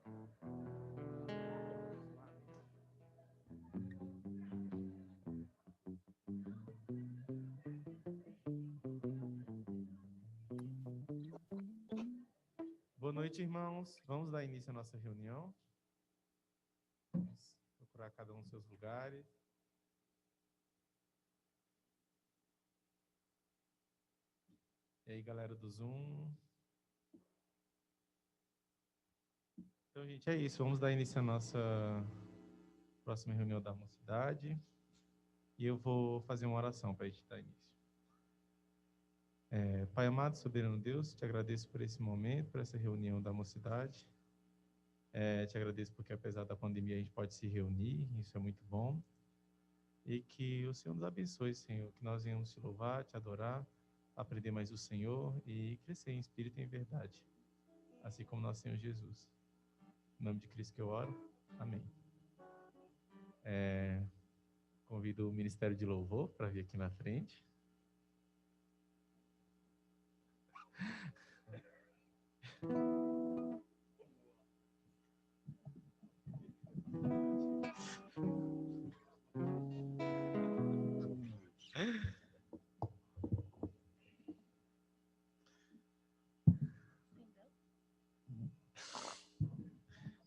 Boa noite, irmãos. Vamos dar início à nossa reunião. Vamos procurar cada um nos seus lugares. E aí, galera do Zoom. Então, gente, é isso. Vamos dar início à nossa próxima reunião da mocidade. E eu vou fazer uma oração para a gente dar início. Pai amado, soberano Deus, te agradeço por esse momento, por essa reunião da mocidade. Te agradeço porque, apesar da pandemia, a gente pode se reunir, isso é muito bom. E que o Senhor nos abençoe, Senhor, que nós venhamos te louvar, te adorar, aprender mais do Senhor e crescer em espírito e em verdade, assim como nosso Senhor Jesus. Em nome de Cristo que eu oro. Amém. Convido o Ministério de Louvor para vir aqui na frente.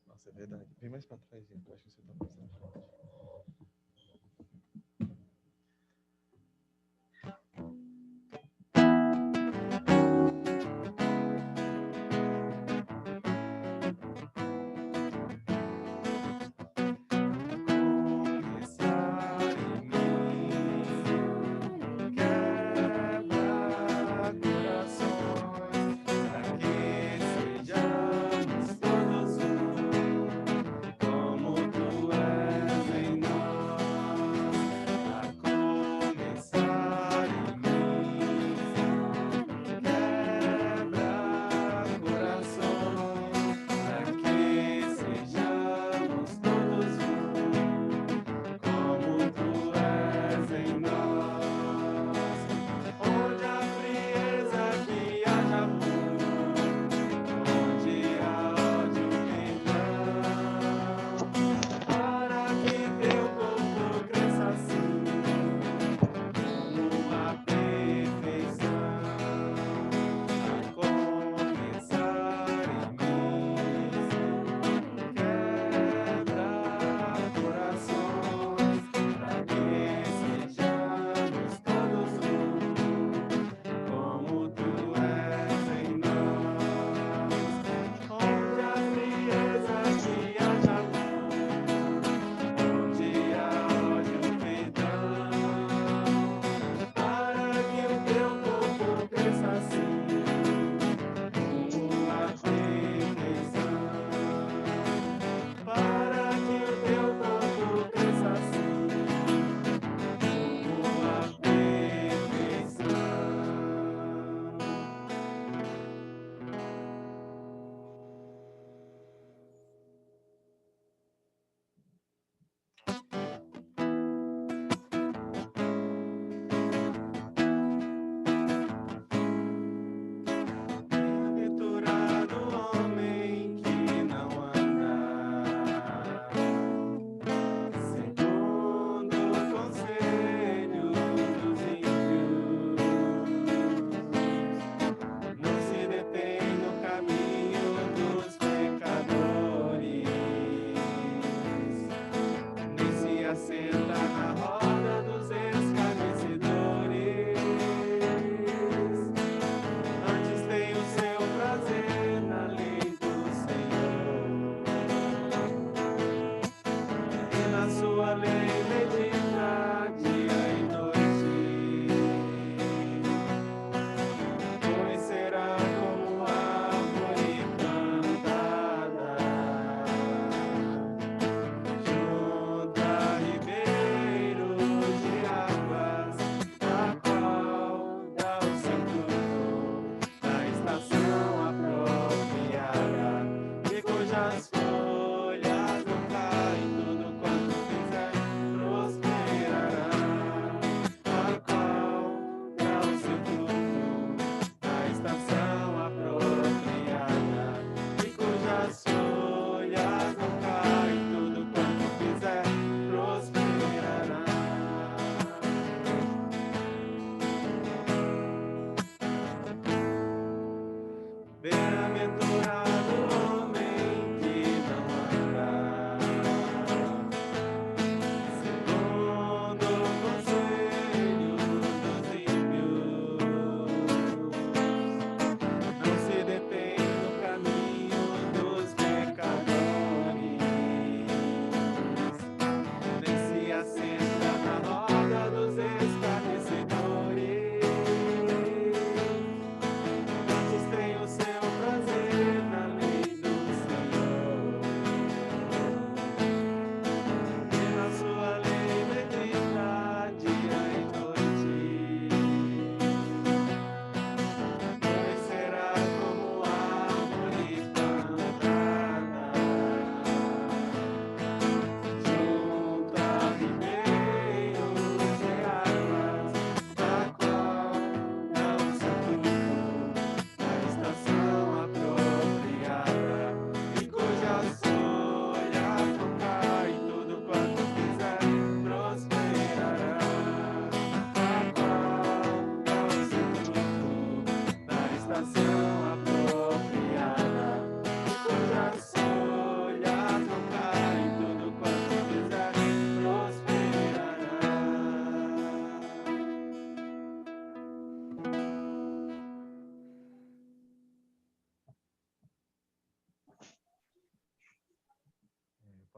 Nossa, é verdade. Vem mais para trás, gente. Eu acho que você está mais na frente.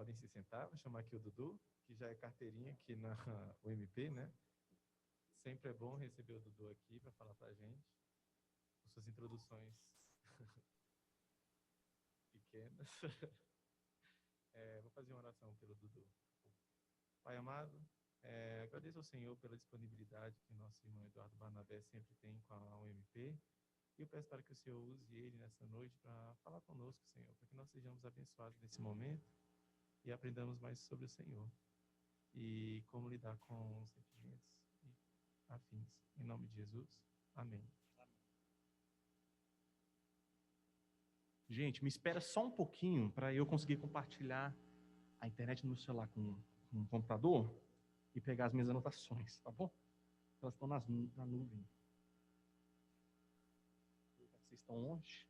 podem se sentar. Vou chamar aqui o Dudu, que já é carteirinha aqui na UMP, né? Sempre é bom receber o Dudu aqui para falar para a gente, com suas introduções pequenas. Vou fazer uma oração pelo Dudu. Pai amado, agradeço ao Senhor pela disponibilidade que nosso irmão Eduardo Barnabé sempre tem com a UMP. E eu peço para que o Senhor use ele nessa noite para falar conosco, Senhor, para que nós sejamos abençoados nesse momento e aprendamos mais sobre o Senhor e como lidar com os sentimentos e afins. Em nome de Jesus, amém. Gente, me espera só um pouquinho para eu conseguir compartilhar a internet no meu celular com o computador e pegar as minhas anotações, tá bom? Elas estão na nuvem. Vocês estão longe?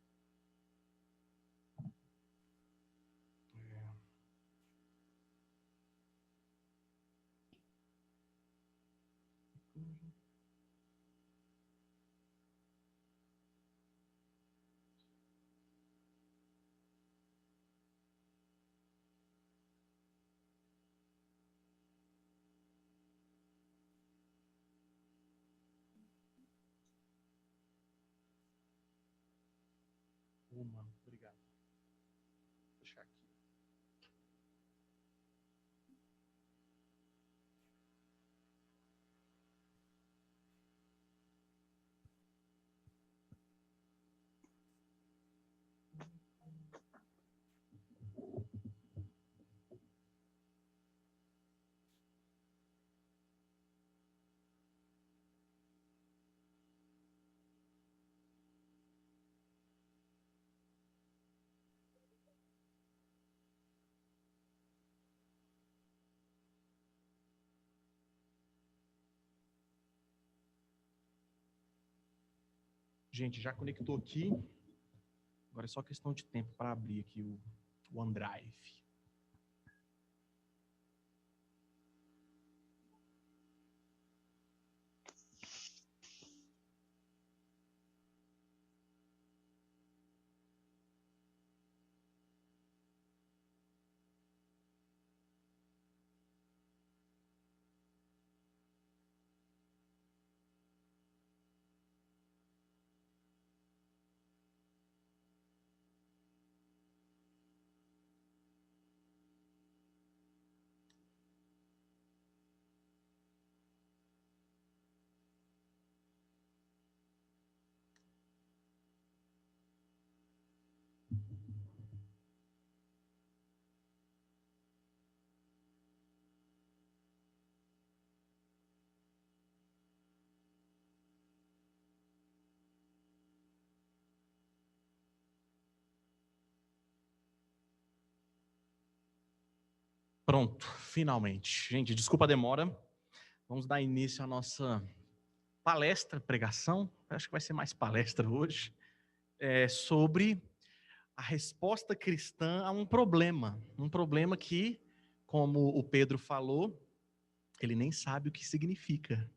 Obrigado. Vou deixar aqui. Gente, já conectou aqui. Agora é só questão de tempo para abrir aqui o OneDrive. Pronto, finalmente. Gente, desculpa a demora. Vamos dar início à nossa palestra, pregação. Acho que vai ser mais palestra hoje. Sobre a resposta cristã a um problema. Um problema que, como o Pedro falou, ele nem sabe o que significa.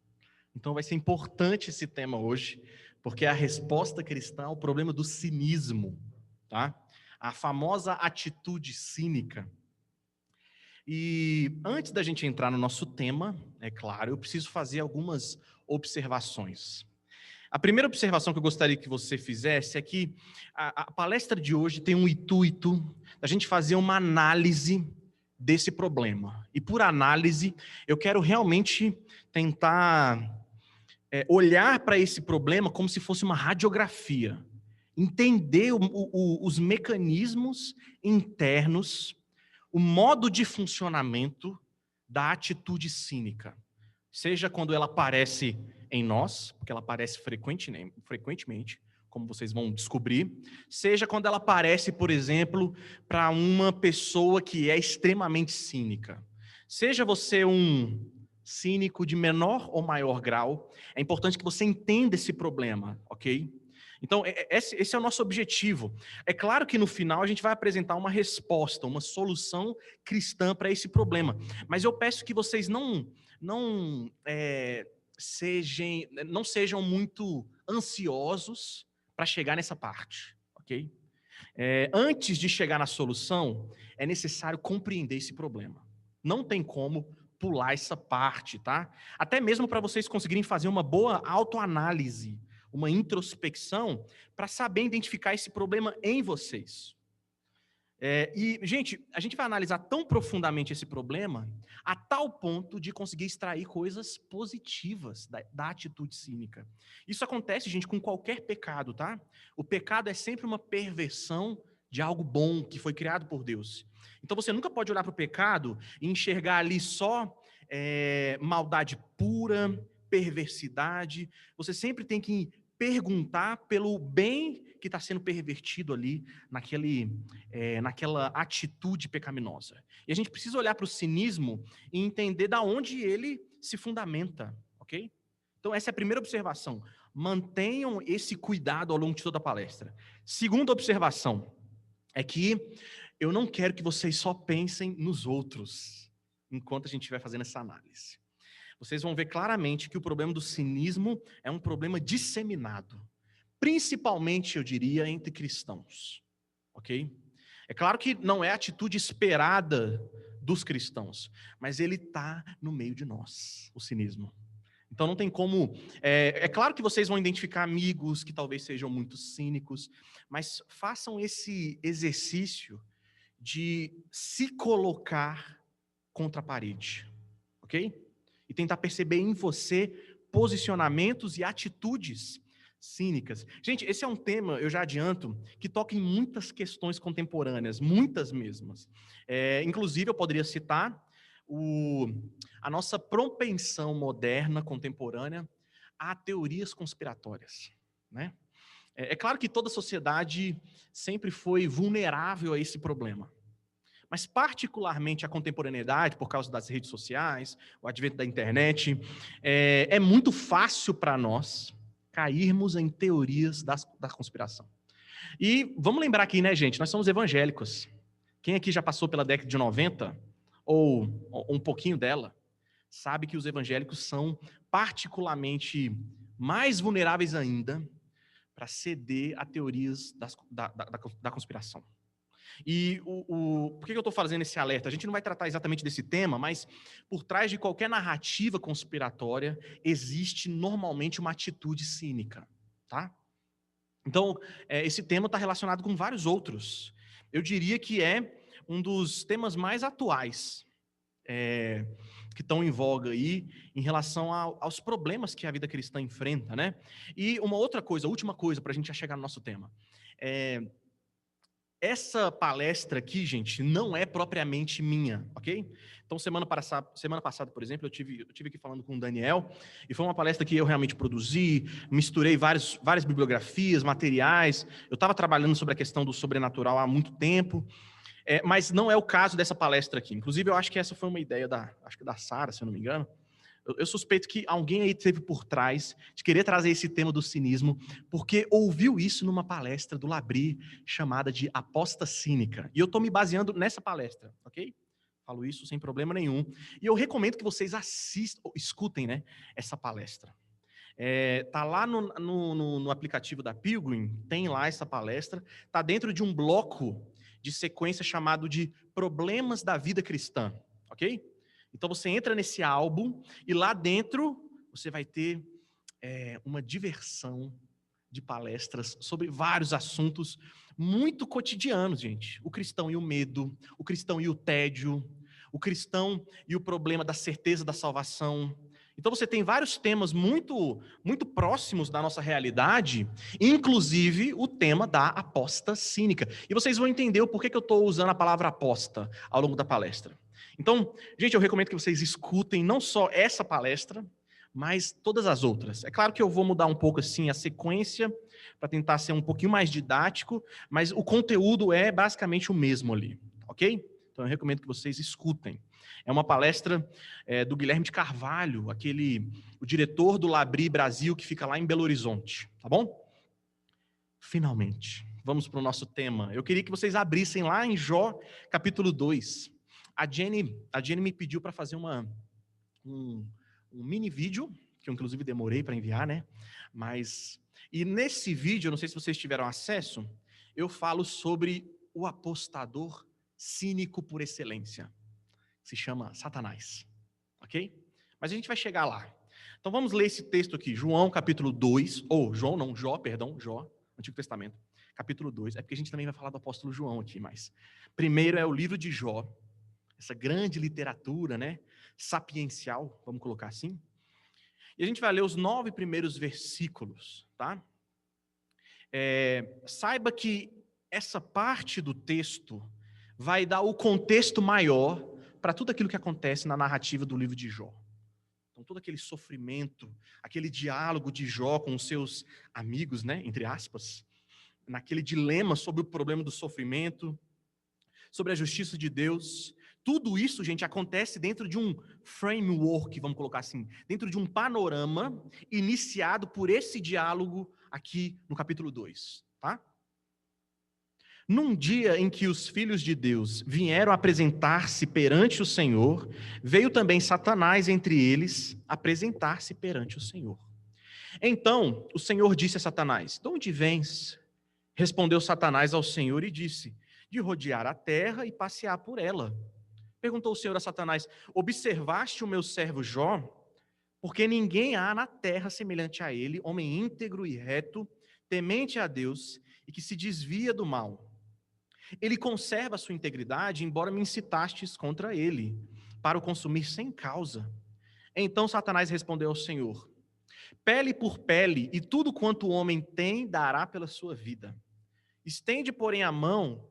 Então vai ser importante esse tema hoje, porque é a resposta cristã ao problema do cinismo, tá? A famosa atitude cínica. E antes da gente entrar no nosso tema, é claro, eu preciso fazer algumas observações. A primeira observação que eu gostaria que você fizesse é que a palestra de hoje tem um intuito da gente fazer uma análise desse problema. E por análise, eu quero realmente tentar olhar para esse problema como se fosse uma radiografia. Entender os mecanismos internos, o modo de funcionamento da atitude cínica. Seja quando ela aparece em nós, porque ela aparece frequentemente, como vocês vão descobrir, seja quando ela aparece, por exemplo, para uma pessoa que é extremamente cínica. Seja você um cínico de menor ou maior grau, é importante que você entenda esse problema, ok? Então, esse é o nosso objetivo. É claro que no final a gente vai apresentar uma resposta, uma solução cristã para esse problema. Mas eu peço que vocês não sejam muito ansiosos para chegar nessa parte, ok? Antes de chegar na solução, é necessário compreender esse problema. Não tem como pular essa parte, tá? Até mesmo para vocês conseguirem fazer uma boa autoanálise, uma introspecção, para saber identificar esse problema em vocês. Gente, a gente vai analisar tão profundamente esse problema a tal ponto de conseguir extrair coisas positivas da atitude cínica. Isso acontece, gente, com qualquer pecado, tá? O pecado é sempre uma perversão de algo bom que foi criado por Deus. Então você nunca pode olhar para o pecado e enxergar ali só maldade pura, perversidade. Você sempre tem que perguntar pelo bem que está sendo pervertido ali naquela atitude pecaminosa. E a gente precisa olhar para o cinismo e entender da onde ele se fundamenta, ok? Então essa é a primeira observação. Mantenham esse cuidado ao longo de toda a palestra. Segunda observação é que eu não quero que vocês só pensem nos outros enquanto a gente estiver fazendo essa análise. Vocês vão ver claramente que o problema do cinismo é um problema disseminado. Principalmente, eu diria, entre cristãos. Ok? É claro que não é a atitude esperada dos cristãos, mas ele está no meio de nós, o cinismo. Então não tem como... É claro que vocês vão identificar amigos que talvez sejam muito cínicos, mas façam esse exercício de se colocar contra a parede. Ok? E tentar perceber em você posicionamentos e atitudes cínicas. Gente, esse é um tema, eu já adianto, que toca em muitas questões contemporâneas, muitas mesmas. Inclusive, eu poderia citar a nossa propensão moderna, contemporânea, a teorias conspiratórias, né? É claro que toda sociedade sempre foi vulnerável a esse problema. Mas particularmente a contemporaneidade, por causa das redes sociais, o advento da internet, é muito fácil para nós cairmos em teorias da conspiração. E vamos lembrar aqui, né, gente, nós somos evangélicos. Quem aqui já passou pela década de 90, ou um pouquinho dela, sabe que os evangélicos são particularmente mais vulneráveis ainda para ceder a teorias da conspiração. E por que eu estou fazendo esse alerta? A gente não vai tratar exatamente desse tema, mas por trás de qualquer narrativa conspiratória existe normalmente uma atitude cínica, tá? Então, esse tema está relacionado com vários outros. Eu diria que é um dos temas mais atuais que estão em voga aí em relação aos problemas que a vida cristã enfrenta, né? E uma outra coisa, última coisa para a gente já chegar no nosso tema. Essa palestra aqui, gente, não é propriamente minha, ok? Então, semana passada, por exemplo, eu tive aqui falando com o Daniel, e foi uma palestra que eu realmente produzi, misturei várias bibliografias, materiais, eu estava trabalhando sobre a questão do sobrenatural há muito tempo, mas não é o caso dessa palestra aqui. Inclusive, eu acho que essa foi uma ideia da Sara, se eu não me engano. Eu suspeito que alguém aí esteve por trás de querer trazer esse tema do cinismo, porque ouviu isso numa palestra do Labri, chamada de Aposta Cínica. E eu estou me baseando nessa palestra, ok? Falo isso sem problema nenhum. E eu recomendo que vocês escutem, né, essa palestra. Tá lá no aplicativo da Pilgrim, tem lá essa palestra. Tá dentro de um bloco de sequência chamado de Problemas da Vida Cristã, ok? Então você entra nesse álbum e lá dentro você vai ter uma diversão de palestras sobre vários assuntos muito cotidianos, gente. O cristão e o medo, o cristão e o tédio, o cristão e o problema da certeza da salvação. Então você tem vários temas muito, muito próximos da nossa realidade, inclusive o tema da aposta cínica. E vocês vão entender o porquê que eu estou usando a palavra aposta ao longo da palestra. Então, gente, eu recomendo que vocês escutem não só essa palestra, mas todas as outras. É claro que eu vou mudar um pouco assim a sequência para tentar ser um pouquinho mais didático, mas o conteúdo é basicamente o mesmo ali, ok? Então eu recomendo que vocês escutem. É uma palestra do Guilherme de Carvalho, o diretor do Labri Brasil, que fica lá em Belo Horizonte, tá bom? Finalmente, vamos para o nosso tema. Eu queria que vocês abrissem lá em Jó, capítulo 2. A Jenny me pediu para fazer um mini vídeo, que eu inclusive demorei para enviar, né? E nesse vídeo, eu não sei se vocês tiveram acesso, eu falo sobre o apostador cínico por excelência. Se chama Satanás, ok? Mas a gente vai chegar lá. Então vamos ler esse texto aqui, João capítulo 2, ou João não, Jó, perdão, Jó, Antigo Testamento, capítulo 2. É porque a gente também vai falar do apóstolo João aqui, mas primeiro é o livro de Jó, essa grande literatura, né, sapiencial, vamos colocar assim. E a gente vai ler os 9 primeiros versículos, tá? Saiba que essa parte do texto vai dar o contexto maior para tudo aquilo que acontece na narrativa do livro de Jó. Então, todo aquele sofrimento, aquele diálogo de Jó com os seus amigos, né, entre aspas, naquele dilema sobre o problema do sofrimento, sobre a justiça de Deus, tudo isso, gente, acontece dentro de um framework, vamos colocar assim, dentro de um panorama iniciado por esse diálogo aqui no capítulo 2, tá? Num dia em que os filhos de Deus vieram apresentar-se perante o Senhor, veio também Satanás entre eles apresentar-se perante o Senhor. Então, o Senhor disse a Satanás: "De onde vens?" Respondeu Satanás ao Senhor e disse: "De rodear a terra e passear por ela." Perguntou o Senhor a Satanás: "Observaste o meu servo Jó? Porque ninguém há na terra semelhante a ele, homem íntegro e reto, temente a Deus e que se desvia do mal. Ele conserva a sua integridade, embora me incitastes contra ele, para o consumir sem causa." Então Satanás respondeu ao Senhor: "Pele por pele, e tudo quanto o homem tem dará pela sua vida. Estende, porém, a mão,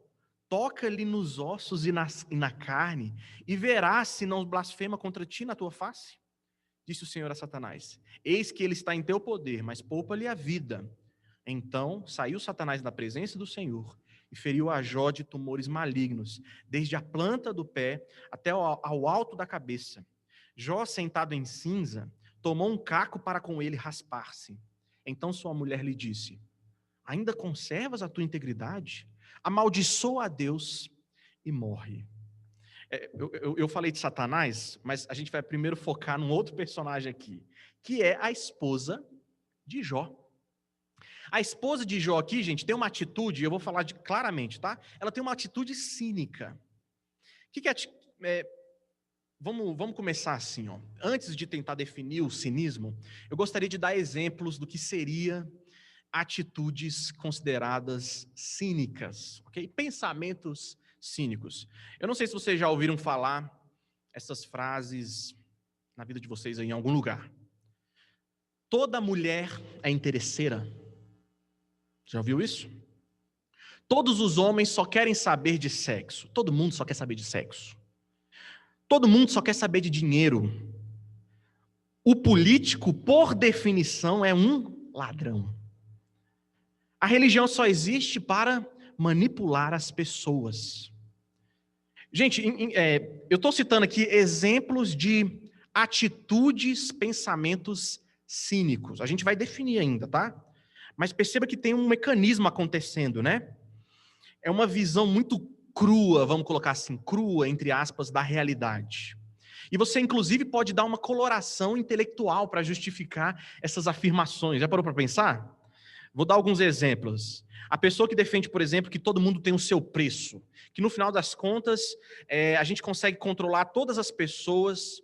toca-lhe nos ossos e na carne, e verás se não blasfema contra ti na tua face." Disse o Senhor a Satanás: "Eis que ele está em teu poder, mas poupa-lhe a vida." Então saiu Satanás da presença do Senhor e feriu a Jó de tumores malignos, desde a planta do pé até ao alto da cabeça. Jó, sentado em cinza, tomou um caco para com ele raspar-se. Então sua mulher lhe disse: "Ainda conservas a tua integridade? Amaldiçoa a Deus e morre." Eu falei de Satanás, mas a gente vai primeiro focar num outro personagem aqui, que é a esposa de Jó. A esposa de Jó aqui, gente, tem uma atitude, eu vou falar claramente, tá? Ela tem uma atitude cínica. Vamos começar assim, ó. Antes de tentar definir o cinismo, eu gostaria de dar exemplos do que seria atitudes consideradas cínicas, ok? Pensamentos cínicos. Eu não sei se vocês já ouviram falar essas frases na vida de vocês aí, em algum lugar. Toda mulher é interesseira. Já ouviu isso? Todos os homens só querem saber de sexo. Todo mundo só quer saber de sexo. Todo mundo só quer saber de dinheiro. O político, por definição, é um ladrão. A religião só existe para manipular as pessoas. Gente, eu estou citando aqui exemplos de atitudes, pensamentos cínicos. A gente vai definir ainda, tá? Mas perceba que tem um mecanismo acontecendo, né? É uma visão muito crua, vamos colocar assim, crua, entre aspas, da realidade. E você, inclusive, pode dar uma coloração intelectual para justificar essas afirmações. Já parou para pensar? Vou dar alguns exemplos. A pessoa que defende, por exemplo, que todo mundo tem o seu preço, que no final das contas a gente consegue controlar todas as pessoas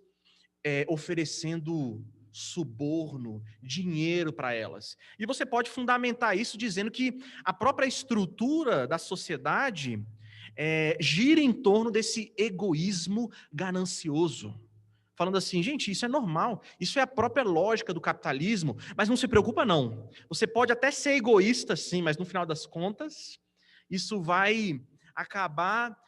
oferecendo suborno, dinheiro para elas. E você pode fundamentar isso dizendo que a própria estrutura da sociedade gira em torno desse egoísmo ganancioso. Falando assim, gente, isso é normal, isso é a própria lógica do capitalismo, mas não se preocupa não. Você pode até ser egoísta sim, mas no final das contas, isso vai acabar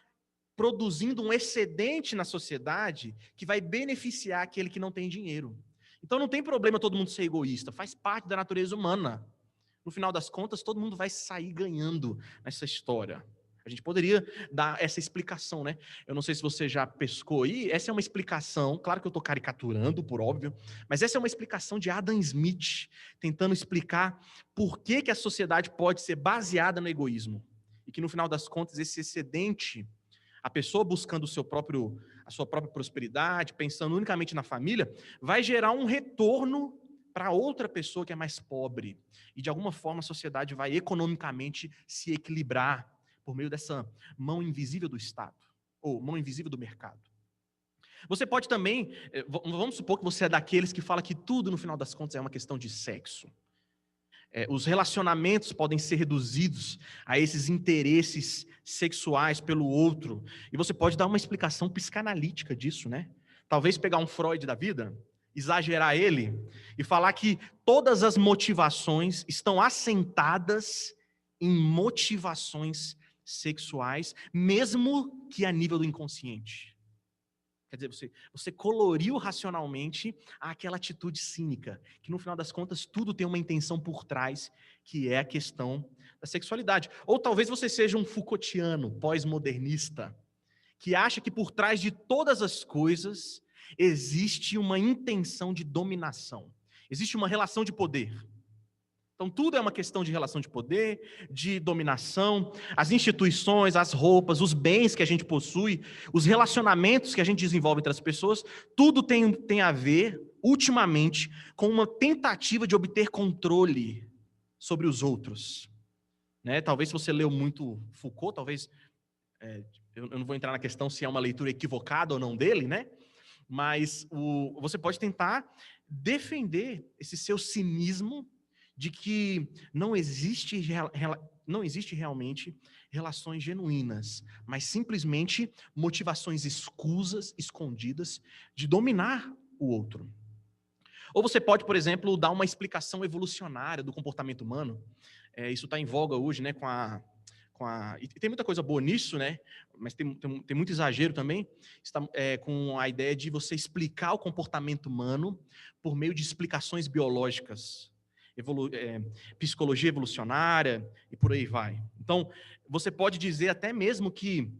produzindo um excedente na sociedade que vai beneficiar aquele que não tem dinheiro. Então não tem problema todo mundo ser egoísta, faz parte da natureza humana. No final das contas, todo mundo vai sair ganhando nessa história. A gente poderia dar essa explicação, né? Eu não sei se você já pescou aí, essa é uma explicação, claro que eu estou caricaturando, por óbvio, mas essa é uma explicação de Adam Smith, tentando explicar por que a sociedade pode ser baseada no egoísmo. E que no final das contas, esse excedente, a pessoa buscando a sua própria prosperidade, pensando unicamente na família, vai gerar um retorno para outra pessoa que é mais pobre. E, de alguma forma, a sociedade vai economicamente se equilibrar por meio dessa mão invisível do Estado, ou mão invisível do mercado. Você pode também, vamos supor que você é daqueles que fala que tudo, no final das contas, é uma questão de sexo. Os relacionamentos podem ser reduzidos a esses interesses sexuais pelo outro. E você pode dar uma explicação psicanalítica disso, né? Talvez pegar um Freud da vida, exagerar ele e falar que todas as motivações estão assentadas em motivações sexuais, mesmo que a nível do inconsciente. Quer dizer, você coloriu racionalmente aquela atitude cínica, que no final das contas tudo tem uma intenção por trás, que é a questão da sexualidade. Ou talvez você seja um Foucaultiano, pós-modernista, que acha que por trás de todas as coisas existe uma intenção de dominação, existe uma relação de poder. Então, tudo é uma questão de relação de poder, de dominação, as instituições, as roupas, os bens que a gente possui, os relacionamentos que a gente desenvolve entre as pessoas, tudo tem a ver, ultimamente, com uma tentativa de obter controle sobre os outros. Né? Talvez se você leu muito Foucault, talvez, eu não vou entrar na questão se é uma leitura equivocada ou não dele, né? Mas você pode tentar defender esse seu cinismo de que não existe realmente relações genuínas, mas simplesmente motivações escusas, escondidas, de dominar o outro. Ou você pode, por exemplo, dar uma explicação evolucionária do comportamento humano. Isso está em voga hoje, né, e tem muita coisa boa nisso, né? Mas tem muito exagero também, com a ideia de você explicar o comportamento humano por meio de explicações biológicas, psicologia evolucionária e por aí vai. Então, você pode dizer até mesmo que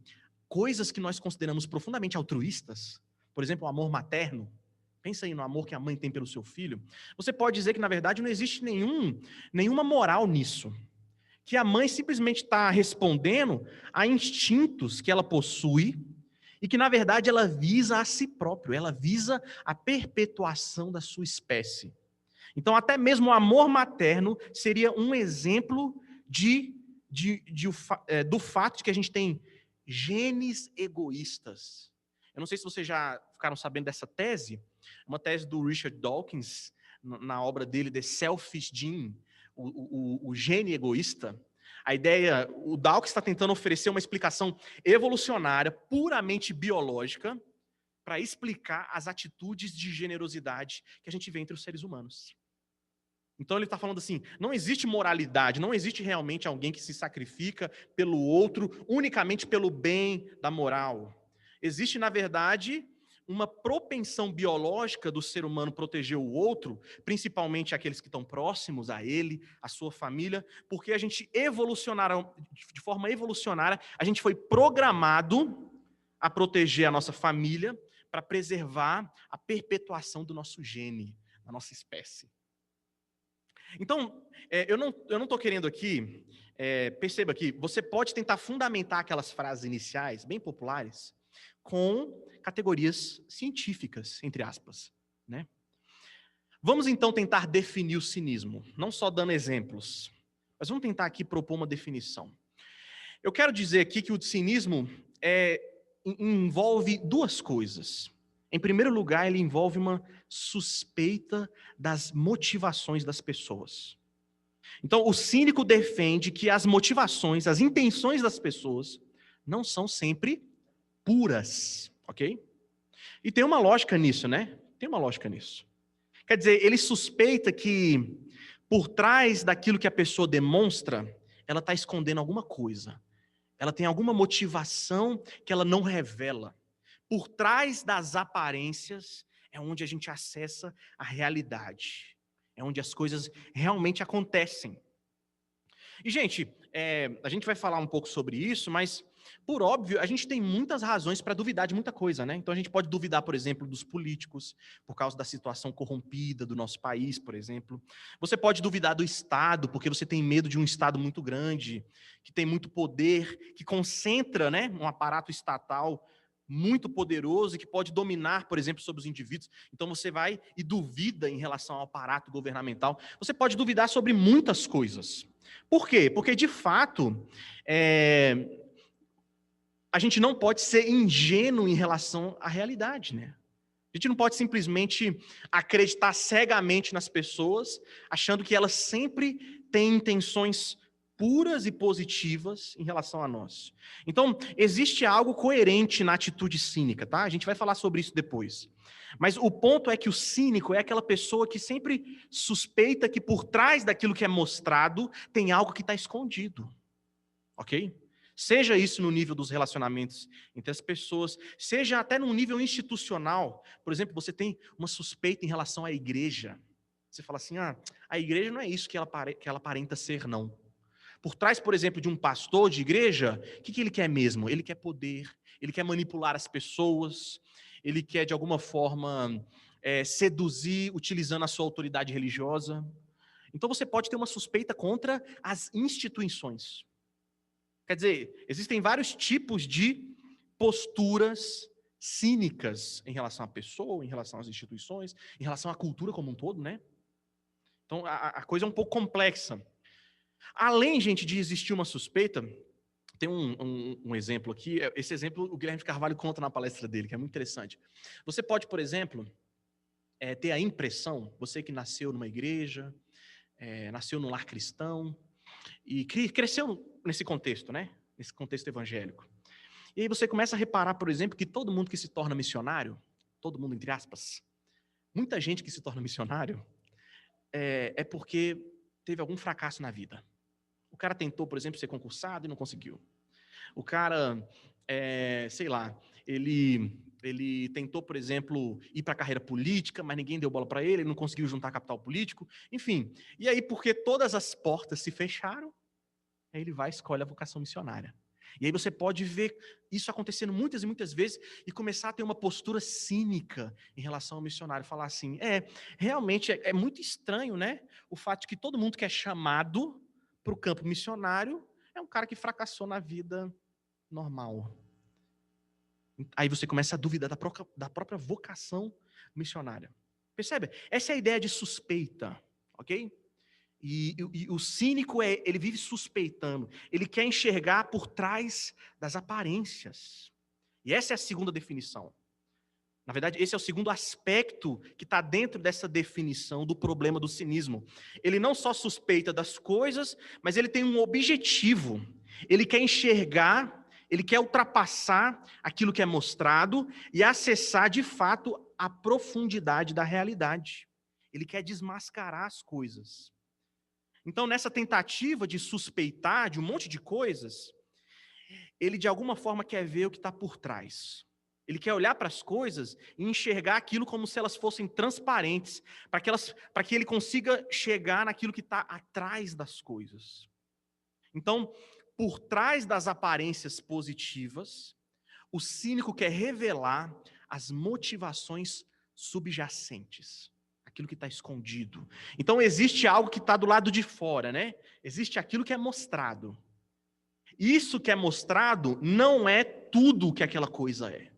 coisas que nós consideramos profundamente altruístas, por exemplo, o amor materno, pensa aí no amor que a mãe tem pelo seu filho, você pode dizer que, na verdade, não existe nenhuma moral nisso, que a mãe simplesmente está respondendo a instintos que ela possui e que, na verdade, ela visa a si própria, ela visa a perpetuação da sua espécie. Então, até mesmo o amor materno seria um exemplo do fato de que a gente tem genes egoístas. Eu não sei se vocês já ficaram sabendo dessa tese, uma tese do Richard Dawkins, na obra dele The Selfish Gene, o gene egoísta. A ideia, o Dawkins está tentando oferecer uma explicação evolucionária, puramente biológica, para explicar as atitudes de generosidade que a gente vê entre os seres humanos. Então ele está falando assim, não existe moralidade, não existe realmente alguém que se sacrifica pelo outro unicamente pelo bem da moral. Existe, na verdade, uma propensão biológica do ser humano proteger o outro, principalmente aqueles que estão próximos a ele, a sua família, porque a gente de forma evolucionária, a gente foi programado a proteger a nossa família para preservar a perpetuação do nosso gene, da nossa espécie. Então, eu não estou querendo aqui, perceba aqui, você pode tentar fundamentar aquelas frases iniciais, bem populares, com categorias científicas, entre aspas, né? Vamos então tentar definir o cinismo, não só dando exemplos, mas vamos tentar aqui propor uma definição. Eu quero dizer aqui que o cinismo envolve duas coisas. Em primeiro lugar, ele envolve uma suspeita das motivações das pessoas. Então, o cínico defende que as motivações, as intenções das pessoas não são sempre puras, ok? E tem uma lógica nisso, né? Tem uma lógica nisso. Quer dizer, ele suspeita que por trás daquilo que a pessoa demonstra, ela está escondendo alguma coisa. Ela tem alguma motivação que ela não revela. Por trás das aparências é onde a gente acessa a realidade. É onde as coisas realmente acontecem. E, gente, a gente vai falar um pouco sobre isso, mas, por óbvio, a gente tem muitas razões para duvidar de muita coisa, né? Então, a gente pode duvidar, por exemplo, dos políticos, por causa da situação corrompida do nosso país, por exemplo. Você pode duvidar do Estado, porque você tem medo de um Estado muito grande, que tem muito poder, que concentra, né, um aparato estatal muito poderoso e que pode dominar, por exemplo, sobre os indivíduos. Então você vai e duvida em relação ao aparato governamental. Você pode duvidar sobre muitas coisas. Por quê? Porque, de fato, a gente não pode ser ingênuo em relação à realidade, né? A gente não pode simplesmente acreditar cegamente nas pessoas, achando que elas sempre têm intenções puras e positivas em relação a nós. Então, existe algo coerente na atitude cínica, tá? A gente vai falar sobre isso depois. Mas o ponto é que o cínico é aquela pessoa que sempre suspeita que por trás daquilo que é mostrado tem algo que está escondido, ok? Seja isso no nível dos relacionamentos entre as pessoas, seja até no nível institucional. Por exemplo, você tem uma suspeita em relação à igreja. Você fala assim, a igreja não é isso que ela aparenta ser, não. Por trás, por exemplo, de um pastor de igreja, o que ele quer mesmo? Ele quer poder, ele quer manipular as pessoas, ele quer, de alguma forma, seduzir, utilizando a sua autoridade religiosa. Então você pode ter uma suspeita contra as instituições. Quer dizer, existem vários tipos de posturas cínicas em relação à pessoa, em relação às instituições, em relação à cultura como um todo, né? Então, a coisa é um pouco complexa. Além, gente, de existir uma suspeita, tem um exemplo aqui. Esse exemplo o Guilherme Carvalho conta na palestra dele, que é muito interessante. Você pode, por exemplo, ter a impressão, você que nasceu numa igreja, nasceu num lar cristão, e cresceu nesse contexto, né? Nesse contexto evangélico. E aí você começa a reparar, por exemplo, que todo mundo que se torna missionário, todo mundo entre aspas, muita gente que se torna missionário, é porque teve algum fracasso na vida. O cara tentou, por exemplo, ser concursado e não conseguiu. O cara, sei lá, ele tentou, por exemplo, ir para a carreira política, mas ninguém deu bola para ele não conseguiu juntar capital político. Enfim, e aí porque todas as portas se fecharam, aí ele vai e escolhe a vocação missionária. E aí você pode ver isso acontecendo muitas e muitas vezes e começar a ter uma postura cínica em relação ao missionário. Falar assim, realmente é muito estranho, né? O fato de que todo mundo que é chamado para o campo missionário é um cara que fracassou na vida normal. Aí você começa a duvidar da própria vocação missionária. Percebe? Essa é a ideia de suspeita, ok? E o cínico, ele vive suspeitando. Ele quer enxergar por trás das aparências. E essa é a segunda definição. Na verdade, esse é o segundo aspecto que está dentro dessa definição do problema do cinismo. Ele não só suspeita das coisas, mas ele tem um objetivo. Ele quer enxergar, ele quer ultrapassar aquilo que é mostrado e acessar, de fato, a profundidade da realidade. Ele quer desmascarar as coisas. Então, nessa tentativa de suspeitar de um monte de coisas, ele de alguma forma quer ver o que está por trás. Ele quer olhar para as coisas e enxergar aquilo como se elas fossem transparentes, para que ele consiga chegar naquilo que está atrás das coisas. Então, por trás das aparências positivas, o cínico quer revelar as motivações subjacentes. Aquilo que está escondido. Então existe algo que está do lado de fora, né? Existe aquilo que é mostrado. Isso que é mostrado não é tudo que aquela coisa é.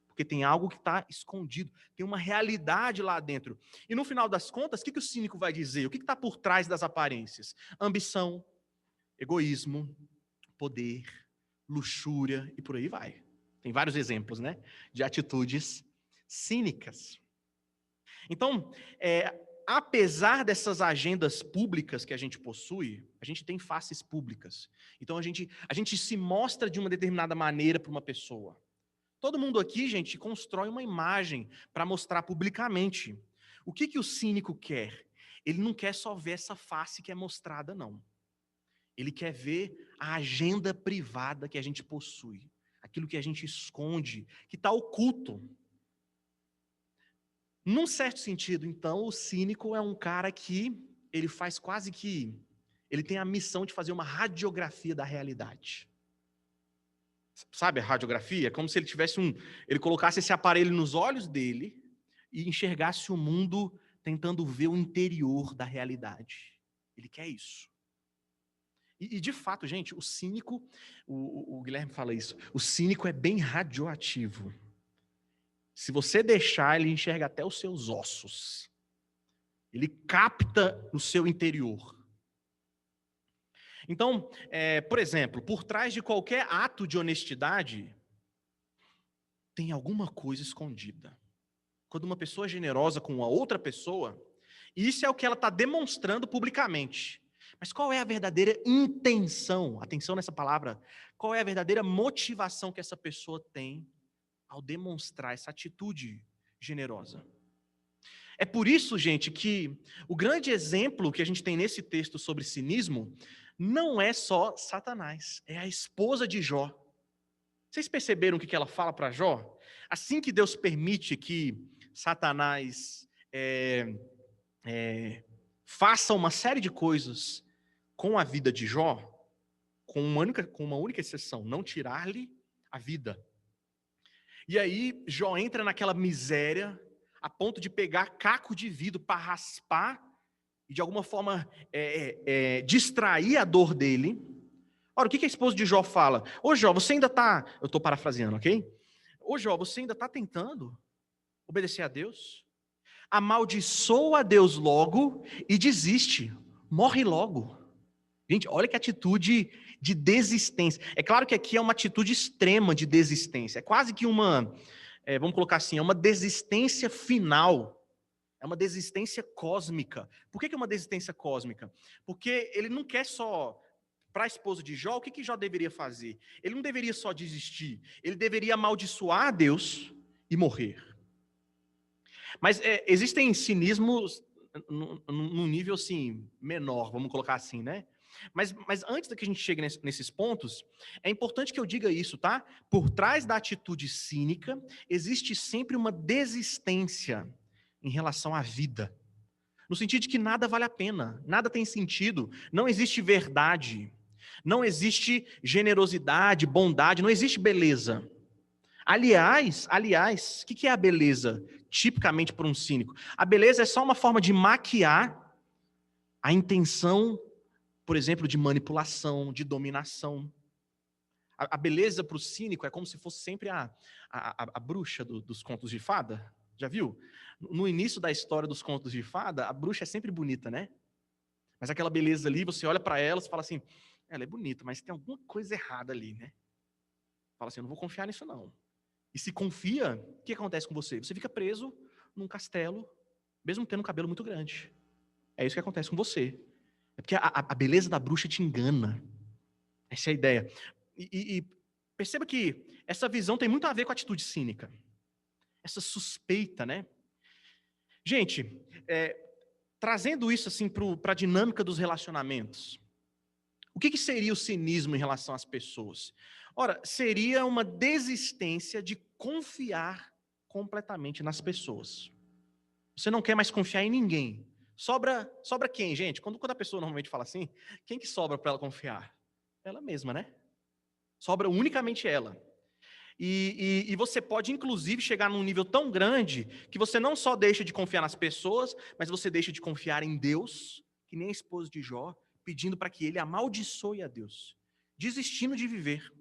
Porque tem algo que está escondido. Tem uma realidade lá dentro. E no final das contas, o que o cínico vai dizer? O que está por trás das aparências? Ambição, egoísmo, poder, luxúria e por aí vai. Tem vários exemplos, né? De atitudes cínicas. Então, apesar dessas agendas públicas que a gente possui, a gente tem faces públicas. Então, a gente se mostra de uma determinada maneira para uma pessoa. Todo mundo aqui, gente, constrói uma imagem para mostrar publicamente. O que o cínico quer? Ele não quer só ver essa face que é mostrada, não. Ele quer ver a agenda privada que a gente possui. Aquilo que a gente esconde, que está oculto. Num certo sentido, então, o cínico é um cara que ele faz quase que... Ele tem a missão de fazer uma radiografia da realidade. Sabe a radiografia? É como se ele tivesse ele colocasse esse aparelho nos olhos dele e enxergasse o mundo tentando ver o interior da realidade. Ele quer isso. E de fato, gente, o cínico, o Guilherme fala isso, o cínico é bem radioativo. Se você deixar, ele enxerga até os seus ossos. Ele capta o seu interior. Então, por exemplo, por trás de qualquer ato de honestidade, tem alguma coisa escondida. Quando uma pessoa é generosa com uma outra pessoa, isso é o que ela está demonstrando publicamente. Mas qual é a verdadeira intenção? Atenção nessa palavra. Qual é a verdadeira motivação que essa pessoa tem ao demonstrar essa atitude generosa? É por isso, gente, que o grande exemplo que a gente tem nesse texto sobre cinismo não é só Satanás, é a esposa de Jó. Vocês perceberam o que ela fala para Jó? Assim que Deus permite que Satanás faça uma série de coisas com a vida de Jó, com uma única exceção, não tirar-lhe a vida. E aí Jó entra naquela miséria, a ponto de pegar caco de vidro para raspar e de alguma forma distrair a dor dele. Ora, o que a esposa de Jó fala? Ô Jó, você ainda está... Eu estou parafraseando, ok? Ô Jó, você ainda está tentando obedecer a Deus? Amaldiçoa a Deus logo e desiste. Morre logo. Gente, olha que atitude de desistência. É claro que aqui é uma atitude extrema de desistência. É quase que uma, vamos colocar assim, é uma desistência final. É uma desistência cósmica. Por que é uma desistência cósmica? Porque ele não quer só... Para a esposa de Jó, o que Jó deveria fazer? Ele não deveria só desistir. Ele deveria amaldiçoar a Deus e morrer. Mas existem cinismos num nível assim, menor, vamos colocar assim, né? Mas antes da que a gente chegue nesses pontos, é importante que eu diga isso, tá? Por trás da atitude cínica, existe sempre uma desistência em relação à vida. No sentido de que nada vale a pena, nada tem sentido, não existe verdade, não existe generosidade, bondade, não existe beleza. Aliás, o que é a beleza, tipicamente para um cínico? A beleza é só uma forma de maquiar a intenção, por exemplo, de manipulação, de dominação. A beleza para o cínico é como se fosse sempre a bruxa dos contos de fada. Já viu? No início da história dos contos de fada, a bruxa é sempre bonita, né? Mas aquela beleza ali, você olha para ela e fala assim, ela é bonita, mas tem alguma coisa errada ali, né? Fala assim, eu não vou confiar nisso não. E se confia, o que acontece com você? Você fica preso num castelo, mesmo tendo um cabelo muito grande. É isso que acontece com você. É porque a beleza da bruxa te engana. Essa é a ideia. E perceba que essa visão tem muito a ver com a atitude cínica. Essa suspeita, né? Gente, trazendo isso assim para a dinâmica dos relacionamentos. O que seria o cinismo em relação às pessoas? Ora, seria uma desistência de confiar completamente nas pessoas. Você não quer mais confiar em ninguém. Sobra quem, gente? Quando a pessoa normalmente fala assim, quem que sobra para ela confiar? Ela mesma, né? Sobra unicamente ela. E você pode, inclusive, chegar num nível tão grande que você não só deixa de confiar nas pessoas, mas você deixa de confiar em Deus, que nem a esposa de Jó, pedindo para que ele amaldiçoe a Deus, desistindo de viver.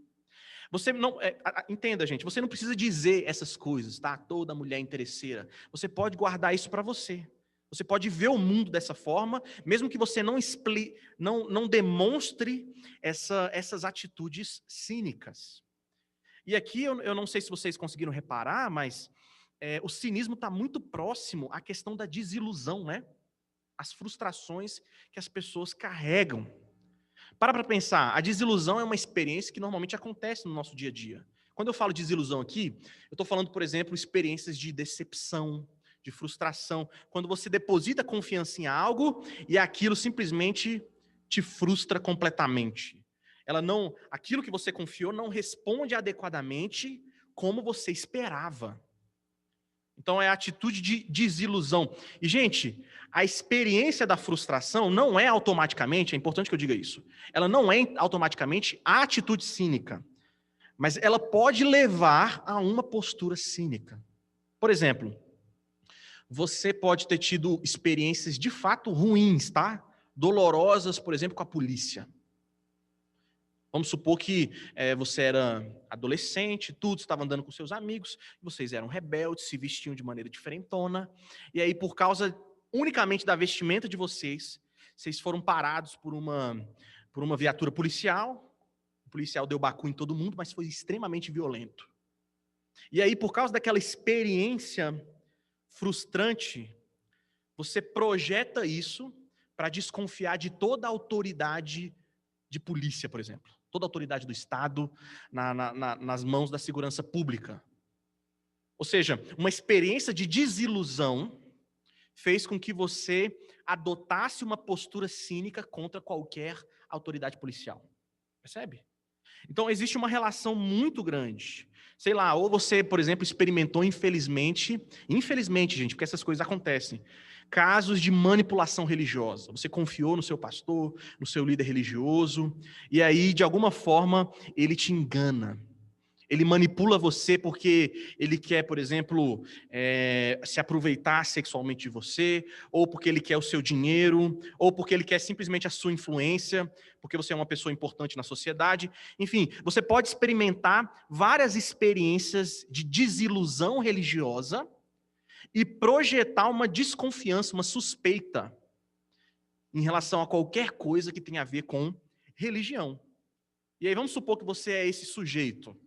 Você não, entenda, gente, você não precisa dizer essas coisas, tá? Toda mulher interesseira. Você pode guardar isso para você. Você pode ver o mundo dessa forma, mesmo que você não demonstre essas atitudes cínicas. E aqui eu não sei se vocês conseguiram reparar, mas o cinismo está muito próximo à questão da desilusão, né? As frustrações que as pessoas carregam. Para pensar, a desilusão é uma experiência que normalmente acontece no nosso dia a dia. Quando eu falo de desilusão aqui, eu estou falando, por exemplo, experiências de decepção, de frustração. Quando você deposita confiança em algo e aquilo simplesmente te frustra completamente. Aquilo que você confiou não responde adequadamente como você esperava. Então é a atitude de desilusão. E, gente, a experiência da frustração não é automaticamente, é importante que eu diga isso, ela não é automaticamente a atitude cínica, mas ela pode levar a uma postura cínica. Por exemplo, você pode ter tido experiências de fato ruins, tá? Dolorosas, por exemplo, com a polícia. Vamos supor que você era adolescente, tudo, estava andando com seus amigos, vocês eram rebeldes, se vestiam de maneira diferentona, e aí por causa unicamente da vestimenta de vocês foram parados por uma viatura policial, o policial deu bacu em todo mundo, mas foi extremamente violento. E aí por causa daquela experiência frustrante, você projeta isso para desconfiar de toda a autoridade de polícia, por exemplo. Toda a autoridade do Estado nas mãos da segurança pública. Ou seja, uma experiência de desilusão fez com que você adotasse uma postura cínica contra qualquer autoridade policial. Percebe? Então, existe uma relação muito grande. Sei lá, ou você, por exemplo, experimentou, infelizmente, gente, porque essas coisas acontecem, casos de manipulação religiosa. Você confiou no seu pastor, no seu líder religioso, e aí, de alguma forma, ele te engana. Ele manipula você porque ele quer, por exemplo, se aproveitar sexualmente de você, ou porque ele quer o seu dinheiro, ou porque ele quer simplesmente a sua influência, porque você é uma pessoa importante na sociedade. Enfim, você pode experimentar várias experiências de desilusão religiosa e projetar uma desconfiança, uma suspeita em relação a qualquer coisa que tenha a ver com religião. E aí vamos supor que você é esse sujeito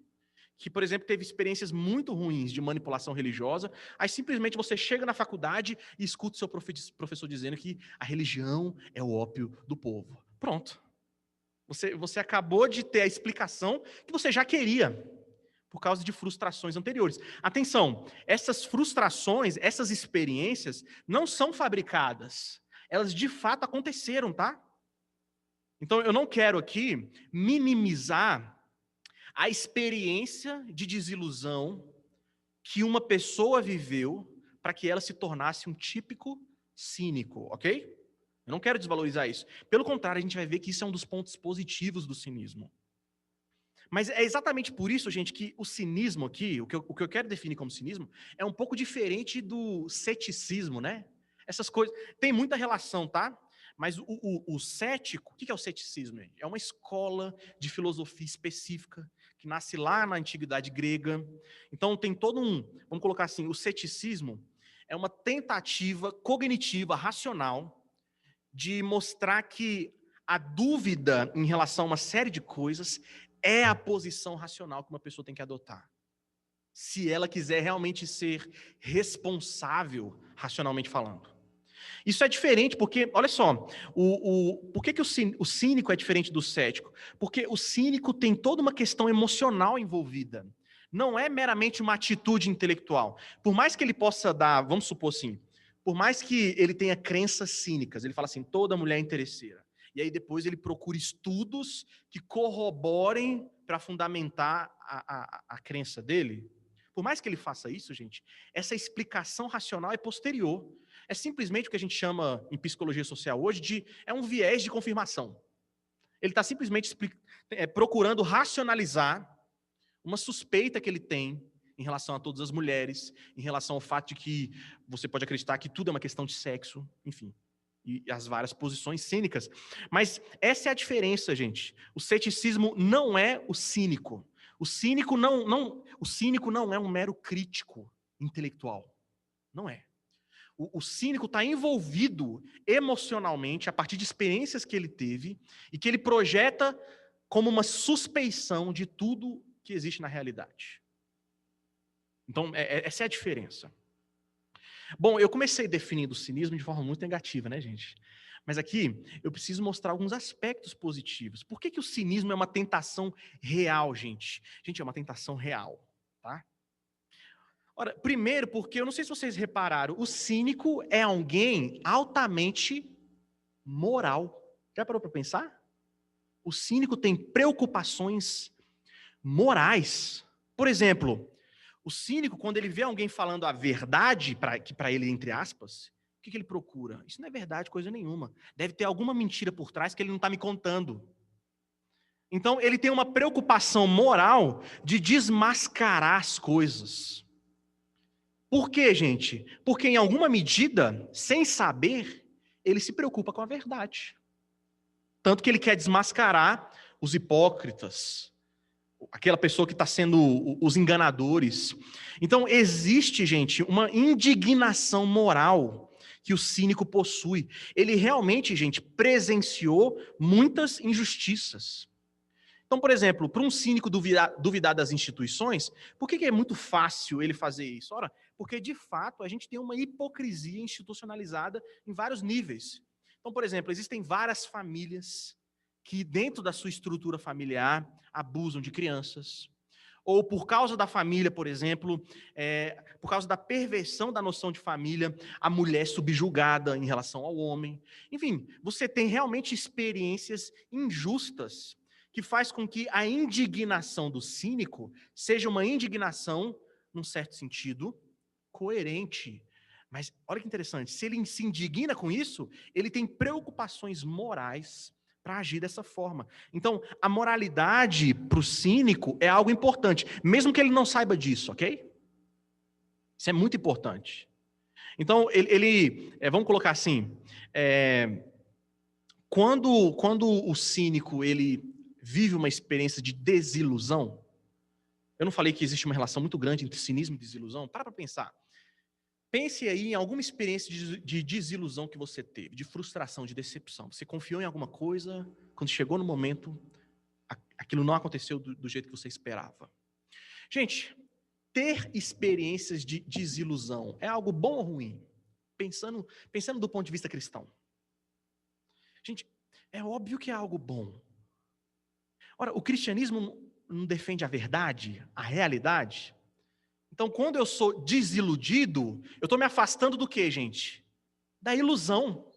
que, por exemplo, teve experiências muito ruins de manipulação religiosa, aí simplesmente você chega na faculdade e escuta o seu professor dizendo que a religião é o ópio do povo. Pronto. Você acabou de ter a explicação que você já queria, por causa de frustrações anteriores. Atenção, essas frustrações, essas experiências, não são fabricadas. Elas de fato aconteceram, tá? Então, eu não quero aqui minimizar a experiência de desilusão que uma pessoa viveu para que ela se tornasse um típico cínico, ok? Eu não quero desvalorizar isso. Pelo contrário, a gente vai ver que isso é um dos pontos positivos do cinismo. Mas é exatamente por isso, gente, que o cinismo aqui, o que eu quero definir como cinismo, é um pouco diferente do ceticismo, né? Essas coisas, tem muita relação, tá? Mas o cético, o que é o ceticismo? É uma escola de filosofia específica, que nasce lá na antiguidade grega. Então tem todo vamos colocar assim, o ceticismo é uma tentativa cognitiva, racional, de mostrar que a dúvida em relação a uma série de coisas é a posição racional que uma pessoa tem que adotar. Se ela quiser realmente ser responsável, racionalmente falando. Isso é diferente porque, olha só, por que o cínico é diferente do cético? Porque o cínico tem toda uma questão emocional envolvida. Não é meramente uma atitude intelectual. Por mais que ele possa dar, vamos supor assim, por mais que ele tenha crenças cínicas, ele fala assim, toda mulher é interesseira. E aí depois ele procura estudos que corroborem para fundamentar a crença dele. Por mais que ele faça isso, gente, essa explicação racional é posterior. É simplesmente o que a gente chama, em psicologia social hoje, é um viés de confirmação. Ele está simplesmente procurando racionalizar uma suspeita que ele tem em relação a todas as mulheres, em relação ao fato de que você pode acreditar que tudo é uma questão de sexo, enfim, e as várias posições cínicas. Mas essa é a diferença, gente. O ceticismo não é o cínico. O cínico não é um mero crítico intelectual. Não é. O cínico está envolvido emocionalmente a partir de experiências que ele teve e que ele projeta como uma suspeição de tudo que existe na realidade. Então, essa é a diferença. Bom, eu comecei definindo o cinismo de forma muito negativa, né, gente? Mas aqui eu preciso mostrar alguns aspectos positivos. Por que o cinismo é uma tentação real, gente? Gente, é uma tentação real, tá? Ora, primeiro porque, eu não sei se vocês repararam, o cínico é alguém altamente moral. Já parou para pensar? O cínico tem preocupações morais. Por exemplo, o cínico, quando ele vê alguém falando a verdade, para ele, entre aspas, o que ele procura? Isso não é verdade, coisa nenhuma. Deve ter alguma mentira por trás que ele não está me contando. Então, ele tem uma preocupação moral de desmascarar as coisas. Por quê, gente? Porque, em alguma medida, sem saber, ele se preocupa com a verdade. Tanto que ele quer desmascarar os hipócritas, aquela pessoa que está sendo os enganadores. Então, existe, gente, uma indignação moral que o cínico possui. Ele realmente, gente, presenciou muitas injustiças. Então, por exemplo, para um cínico duvidar das instituições, por que é muito fácil ele fazer isso? Ora, porque de fato a gente tem uma hipocrisia institucionalizada em vários níveis. Então, por exemplo, existem várias famílias que dentro da sua estrutura familiar abusam de crianças, ou por causa da família, por exemplo, por causa da perversão da noção de família, a mulher é subjugada em relação ao homem. Enfim, você tem realmente experiências injustas que faz com que a indignação do cínico seja uma indignação, num certo sentido, coerente. Mas olha que interessante, se ele se indigna com isso, ele tem preocupações morais para agir dessa forma. Então, a moralidade para o cínico é algo importante, mesmo que ele não saiba disso, ok? Isso é muito importante. Então, vamos colocar assim, quando o cínico ele vive uma experiência de desilusão, eu não falei que existe uma relação muito grande entre cinismo e desilusão? Para pensar. Pense aí em alguma experiência de desilusão que você teve, de frustração, de decepção. Você confiou em alguma coisa, quando chegou no momento, aquilo não aconteceu do jeito que você esperava. Gente, ter experiências de desilusão é algo bom ou ruim? Pensando do ponto de vista cristão. Gente, é óbvio que é algo bom. Ora, o cristianismo não defende a verdade, a realidade? Então, quando eu sou desiludido, eu estou me afastando do quê, gente? Da ilusão.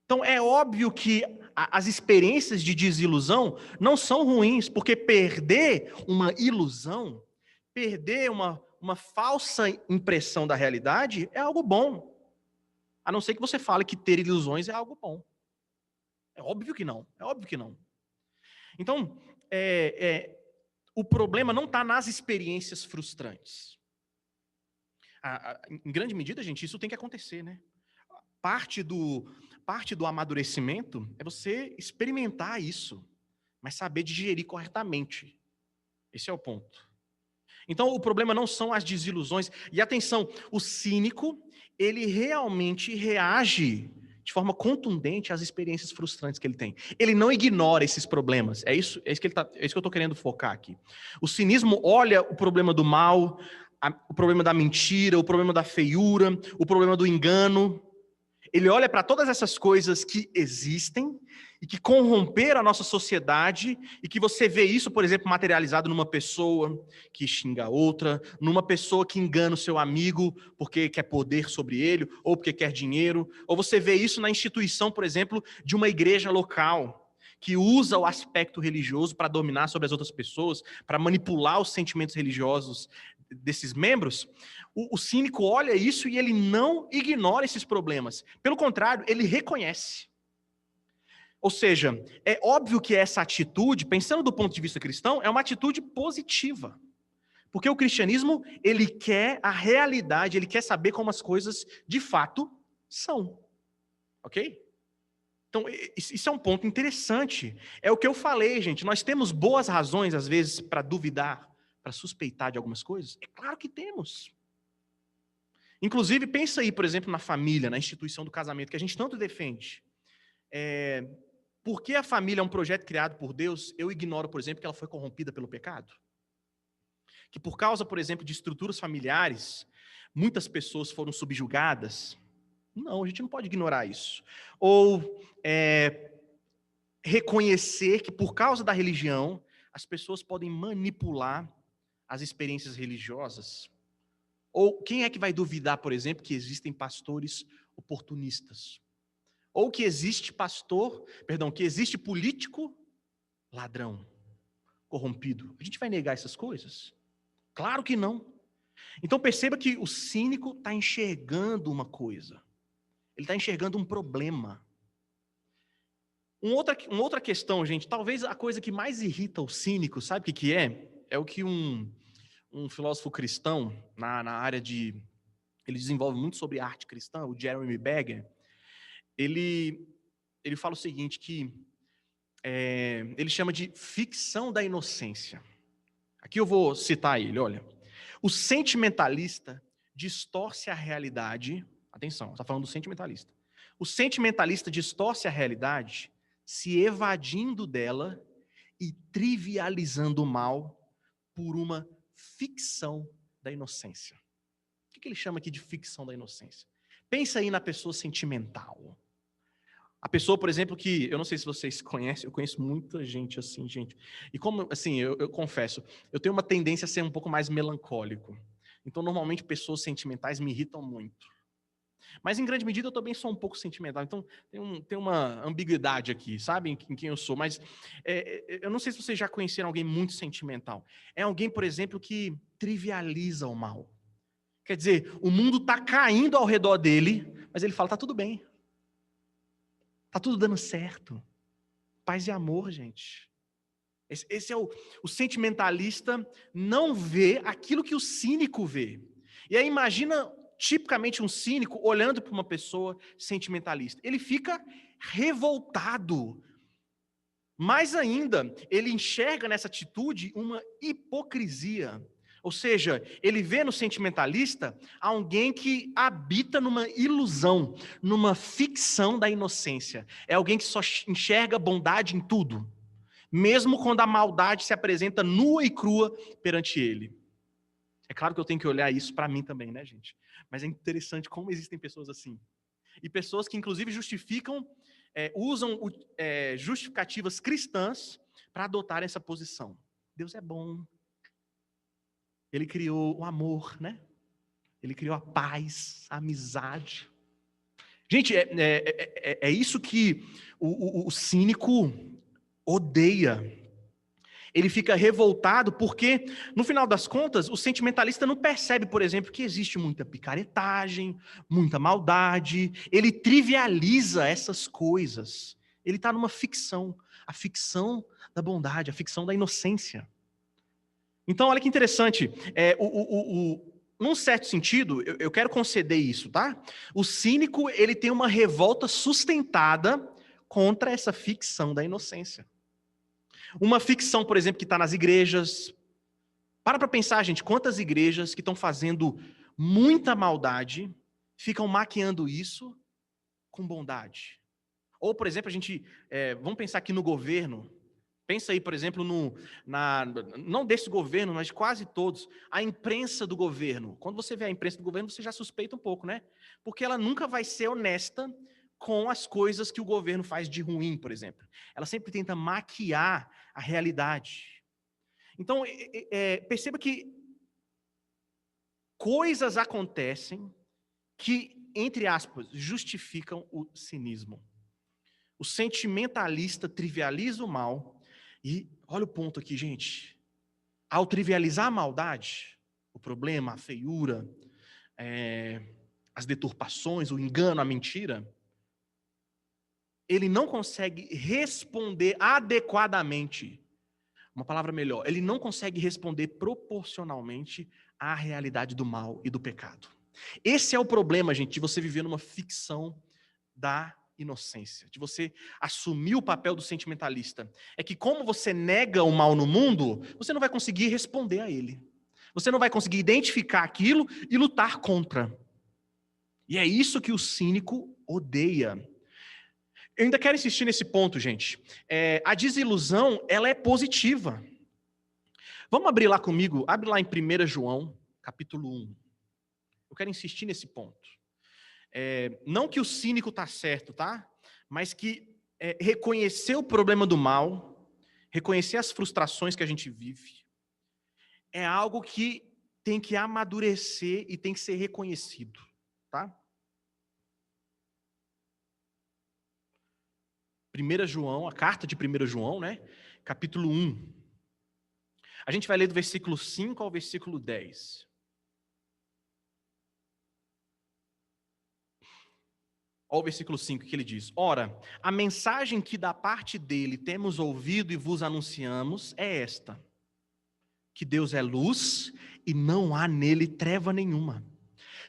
Então, é óbvio que as experiências de desilusão não são ruins, porque perder uma ilusão, perder uma falsa impressão da realidade é algo bom. A não ser que você fale que ter ilusões é algo bom. É óbvio que não, é óbvio que não. Então, o problema não está nas experiências frustrantes. Em grande medida, gente, isso tem que acontecer, né? Parte do amadurecimento é você experimentar isso, mas saber digerir corretamente. Esse é o ponto. Então, o problema não são as desilusões. E atenção, o cínico, ele realmente reage de forma contundente às experiências frustrantes que ele tem. Ele não ignora esses problemas. É isso que eu estou querendo focar aqui. O cinismo olha o problema do mal, o problema da mentira, o problema da feiura, o problema do engano. Ele olha para todas essas coisas que existem e que corromperam a nossa sociedade e que você vê isso, por exemplo, materializado numa pessoa que xinga a outra, numa pessoa que engana o seu amigo porque quer poder sobre ele ou porque quer dinheiro, ou você vê isso na instituição, por exemplo, de uma igreja local que usa o aspecto religioso para dominar sobre as outras pessoas, para manipular os sentimentos religiosos desses membros. O cínico olha isso e ele não ignora esses problemas. Pelo contrário, ele reconhece. Ou seja, é óbvio que essa atitude, pensando do ponto de vista cristão, é uma atitude positiva. Porque o cristianismo, ele quer a realidade, ele quer saber como as coisas de fato são. Ok? Então, isso é um ponto interessante. É o que eu falei, gente. Nós temos boas razões, às vezes, para duvidar, para suspeitar de algumas coisas. É claro que temos. Inclusive, pensa aí, por exemplo, na família, na instituição do casamento, que a gente tanto defende. Porque a família é um projeto criado por Deus, eu ignoro, por exemplo, que ela foi corrompida pelo pecado? Que por causa, por exemplo, de estruturas familiares, muitas pessoas foram subjugadas? Não, a gente não pode ignorar isso. Ou reconhecer que por causa da religião, as pessoas podem manipular as experiências religiosas? Ou quem é que vai duvidar, por exemplo, que existem pastores oportunistas? Ou que existe que existe político ladrão, corrompido? A gente vai negar essas coisas? Claro que não. Então perceba que o cínico está enxergando uma coisa. Ele está enxergando um problema. Uma outra questão, gente, talvez a coisa que mais irrita o cínico, sabe o que é? É o que um filósofo cristão, na área de... Ele desenvolve muito sobre arte cristã, o Jeremy Berger. Ele fala o seguinte, que ele chama de ficção da inocência. Aqui eu vou citar ele, olha. O sentimentalista distorce a realidade. Atenção, está falando do sentimentalista. O sentimentalista distorce a realidade se evadindo dela e trivializando o mal por uma ficção da inocência. O que ele chama aqui de ficção da inocência? Pensa aí na pessoa sentimental. A pessoa, por exemplo, que, eu não sei se vocês conhecem, eu conheço muita gente assim, gente. E como, assim, eu confesso, eu tenho uma tendência a ser um pouco mais melancólico. Então, normalmente, pessoas sentimentais me irritam muito. Mas, em grande medida, eu também sou um pouco sentimental. Então, tem uma ambiguidade aqui, sabe, em quem eu sou. Mas, eu não sei se vocês já conheceram alguém muito sentimental. É alguém, por exemplo, que trivializa o mal. Quer dizer, o mundo está caindo ao redor dele, mas ele fala, está tudo bem. Está tudo dando certo. Paz e amor, gente. Esse é o sentimentalista não vê aquilo que o cínico vê. E aí imagina, tipicamente, um cínico olhando para uma pessoa sentimentalista. Ele fica revoltado. Mais ainda, ele enxerga nessa atitude uma hipocrisia. Ou seja, ele vê no sentimentalista alguém que habita numa ilusão, numa ficção da inocência. É alguém que só enxerga bondade em tudo, mesmo quando a maldade se apresenta nua e crua perante ele. É claro que eu tenho que olhar isso para mim também, né, gente? Mas é interessante como existem pessoas assim. E pessoas que, inclusive, usam justificativas cristãs para adotar essa posição. Deus é bom. Ele criou o amor, né? Ele criou a paz, a amizade. Gente, é isso que o cínico odeia. Ele fica revoltado porque, no final das contas, o sentimentalista não percebe, por exemplo, que existe muita picaretagem, muita maldade. Ele trivializa essas coisas. Ele está numa ficção. A ficção da bondade, a ficção da inocência. Então, olha que interessante, num certo sentido, eu quero conceder isso, tá? O cínico, ele tem uma revolta sustentada contra essa ficção da inocência. Uma ficção, por exemplo, que está nas igrejas. Para pensar, gente, quantas igrejas que estão fazendo muita maldade, ficam maquiando isso com bondade. Ou, por exemplo, vamos pensar aqui no governo. Pensa aí, por exemplo, não desse governo, mas de quase todos, a imprensa do governo. Quando você vê a imprensa do governo, você já suspeita um pouco, né? Porque ela nunca vai ser honesta com as coisas que o governo faz de ruim, por exemplo. Ela sempre tenta maquiar a realidade. Então, perceba que coisas acontecem que, entre aspas, justificam o cinismo. O sentimentalista trivializa o mal. E olha o ponto aqui, gente. Ao trivializar a maldade, o problema, a feiura, as deturpações, o engano, a mentira, ele não consegue responder adequadamente. Uma palavra melhor, ele não consegue responder proporcionalmente à realidade do mal e do pecado. Esse é o problema, gente, de você viver numa ficção da inocência, de você assumir o papel do sentimentalista. É que como você nega o mal no mundo, você não vai conseguir responder a ele. Você não vai conseguir identificar aquilo e lutar contra. E é isso que o cínico odeia. Eu ainda quero insistir nesse ponto, gente. A desilusão, ela é positiva. Vamos abrir lá comigo, abre lá em 1 João, capítulo 1. Eu quero insistir nesse ponto. Não que o cínico está certo, tá? Mas que reconhecer o problema do mal, reconhecer as frustrações que a gente vive, é algo que tem que amadurecer e tem que ser reconhecido, tá? 1 João, a carta de 1 João, né? Capítulo 1. A gente vai ler do versículo 5 ao versículo 10. Olha o versículo 5 que ele diz: Ora, a mensagem que da parte dele temos ouvido e vos anunciamos é esta: que Deus é luz e não há nele treva nenhuma.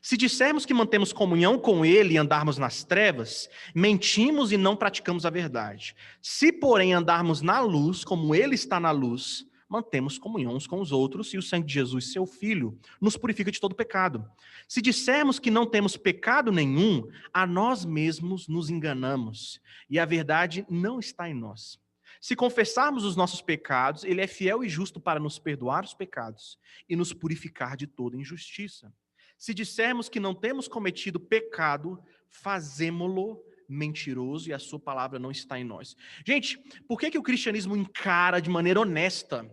Se dissermos que mantemos comunhão com ele e andarmos nas trevas, mentimos e não praticamos a verdade. Se, porém, andarmos na luz, como ele está na luz, mantemos comunhão uns com os outros, e o sangue de Jesus, seu Filho, nos purifica de todo pecado. Se dissermos que não temos pecado nenhum, a nós mesmos nos enganamos, e a verdade não está em nós. Se confessarmos os nossos pecados, ele é fiel e justo para nos perdoar os pecados e nos purificar de toda injustiça. Se dissermos que não temos cometido pecado, fazemo-lo mentiroso e a sua palavra não está em nós. Gente, por que o cristianismo encara de maneira honesta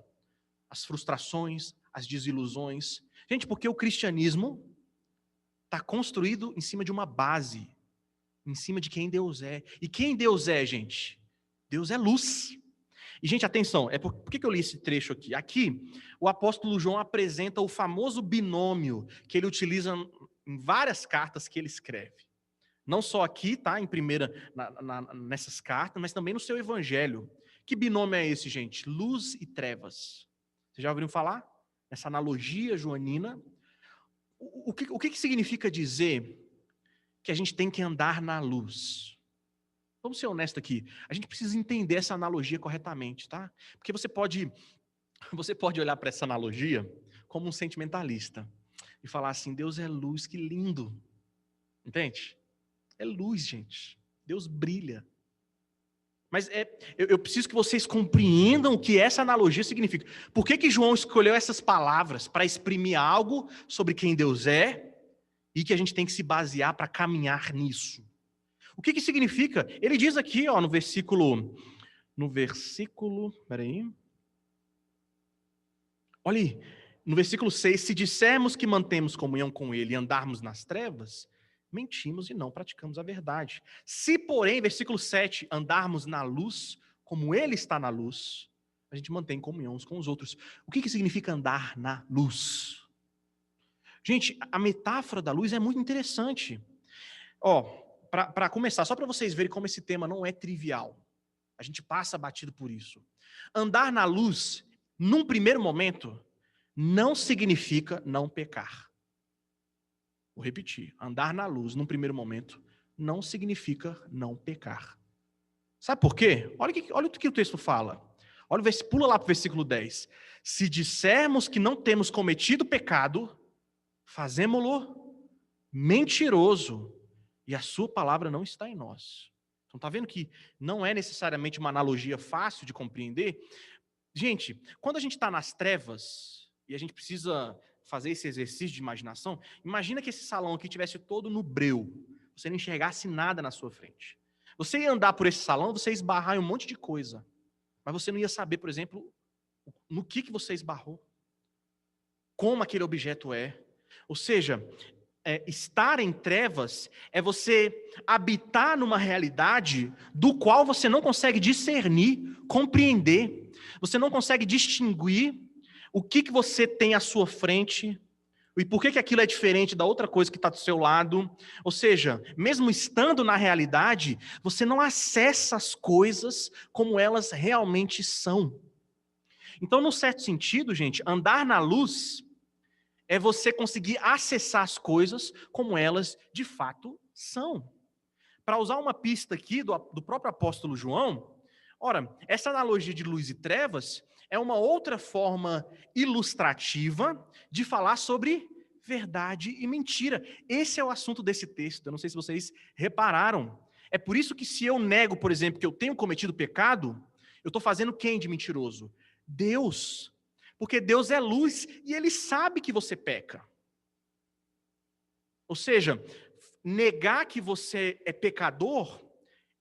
as frustrações, as desilusões? Gente, porque o cristianismo está construído em cima de uma base, em cima de quem Deus é. E quem Deus é, gente? Deus é luz. E, gente, atenção, por que eu li esse trecho aqui? Aqui, o apóstolo João apresenta o famoso binômio que ele utiliza em várias cartas que ele escreve. Não só aqui, tá? Nessas cartas, mas também no seu evangelho. Que binômio é esse, gente? Luz e trevas. Vocês já ouviram falar? Essa analogia joanina. O que significa dizer que a gente tem que andar na luz? Vamos ser honestos aqui. A gente precisa entender essa analogia corretamente, tá? Porque você pode olhar para essa analogia como um sentimentalista e falar assim: Deus é luz, que lindo. Entende? É luz, gente. Deus brilha. Mas eu preciso que vocês compreendam o que essa analogia significa. Por que João escolheu essas palavras para exprimir algo sobre quem Deus é e que a gente tem que se basear para caminhar nisso? O que significa? Ele diz aqui, ó, no versículo, peraí. Olha aí, no versículo 6, se dissermos que mantemos comunhão com ele e andarmos nas trevas, mentimos e não praticamos a verdade. Se, porém, versículo 7, andarmos na luz, como ele está na luz, a gente mantém comunhão uns com os outros. O que significa andar na luz? Gente, a metáfora da luz é muito interessante. Ó, para começar, só para vocês verem como esse tema não é trivial. A gente passa batido por isso. Andar na luz, num primeiro momento, não significa não pecar. Vou repetir. Andar na luz, num primeiro momento, não significa não pecar. Sabe por quê? Olha o que o texto fala. Pula lá para o versículo 10. Se dissermos que não temos cometido pecado, fazemo-lo mentiroso, e a sua palavra não está em nós. Então, está vendo que não é necessariamente uma analogia fácil de compreender? Gente, quando a gente está nas trevas, e a gente precisa fazer esse exercício de imaginação, imagina que esse salão aqui estivesse todo no breu, você não enxergasse nada na sua frente. Você ia andar por esse salão, você ia esbarrar em um monte de coisa, mas você não ia saber, por exemplo, no que você esbarrou, como aquele objeto é. Ou seja, estar em trevas é você habitar numa realidade do qual você não consegue discernir, compreender. Você não consegue distinguir o que você tem à sua frente e por que aquilo é diferente da outra coisa que está do seu lado. Ou seja, mesmo estando na realidade, você não acessa as coisas como elas realmente são. Então, num certo sentido, gente, andar na luz é você conseguir acessar as coisas como elas de fato são. Para usar uma pista aqui do próprio apóstolo João, ora, essa analogia de luz e trevas é uma outra forma ilustrativa de falar sobre verdade e mentira. Esse é o assunto desse texto, eu não sei se vocês repararam. É por isso que se eu nego, por exemplo, que eu tenho cometido pecado, eu estou fazendo quem de mentiroso? Deus. Porque Deus é luz e Ele sabe que você peca. Ou seja, negar que você é pecador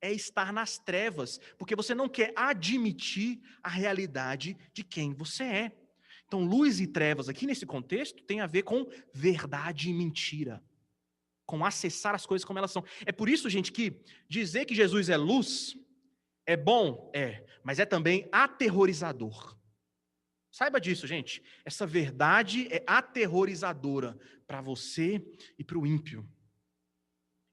é estar nas trevas, porque você não quer admitir a realidade de quem você é. Então, luz e trevas aqui nesse contexto tem a ver com verdade e mentira, com acessar as coisas como elas são. É por isso, gente, que dizer que Jesus é luz é bom, mas é também aterrorizador. Saiba disso, gente. Essa verdade é aterrorizadora para você e para o ímpio.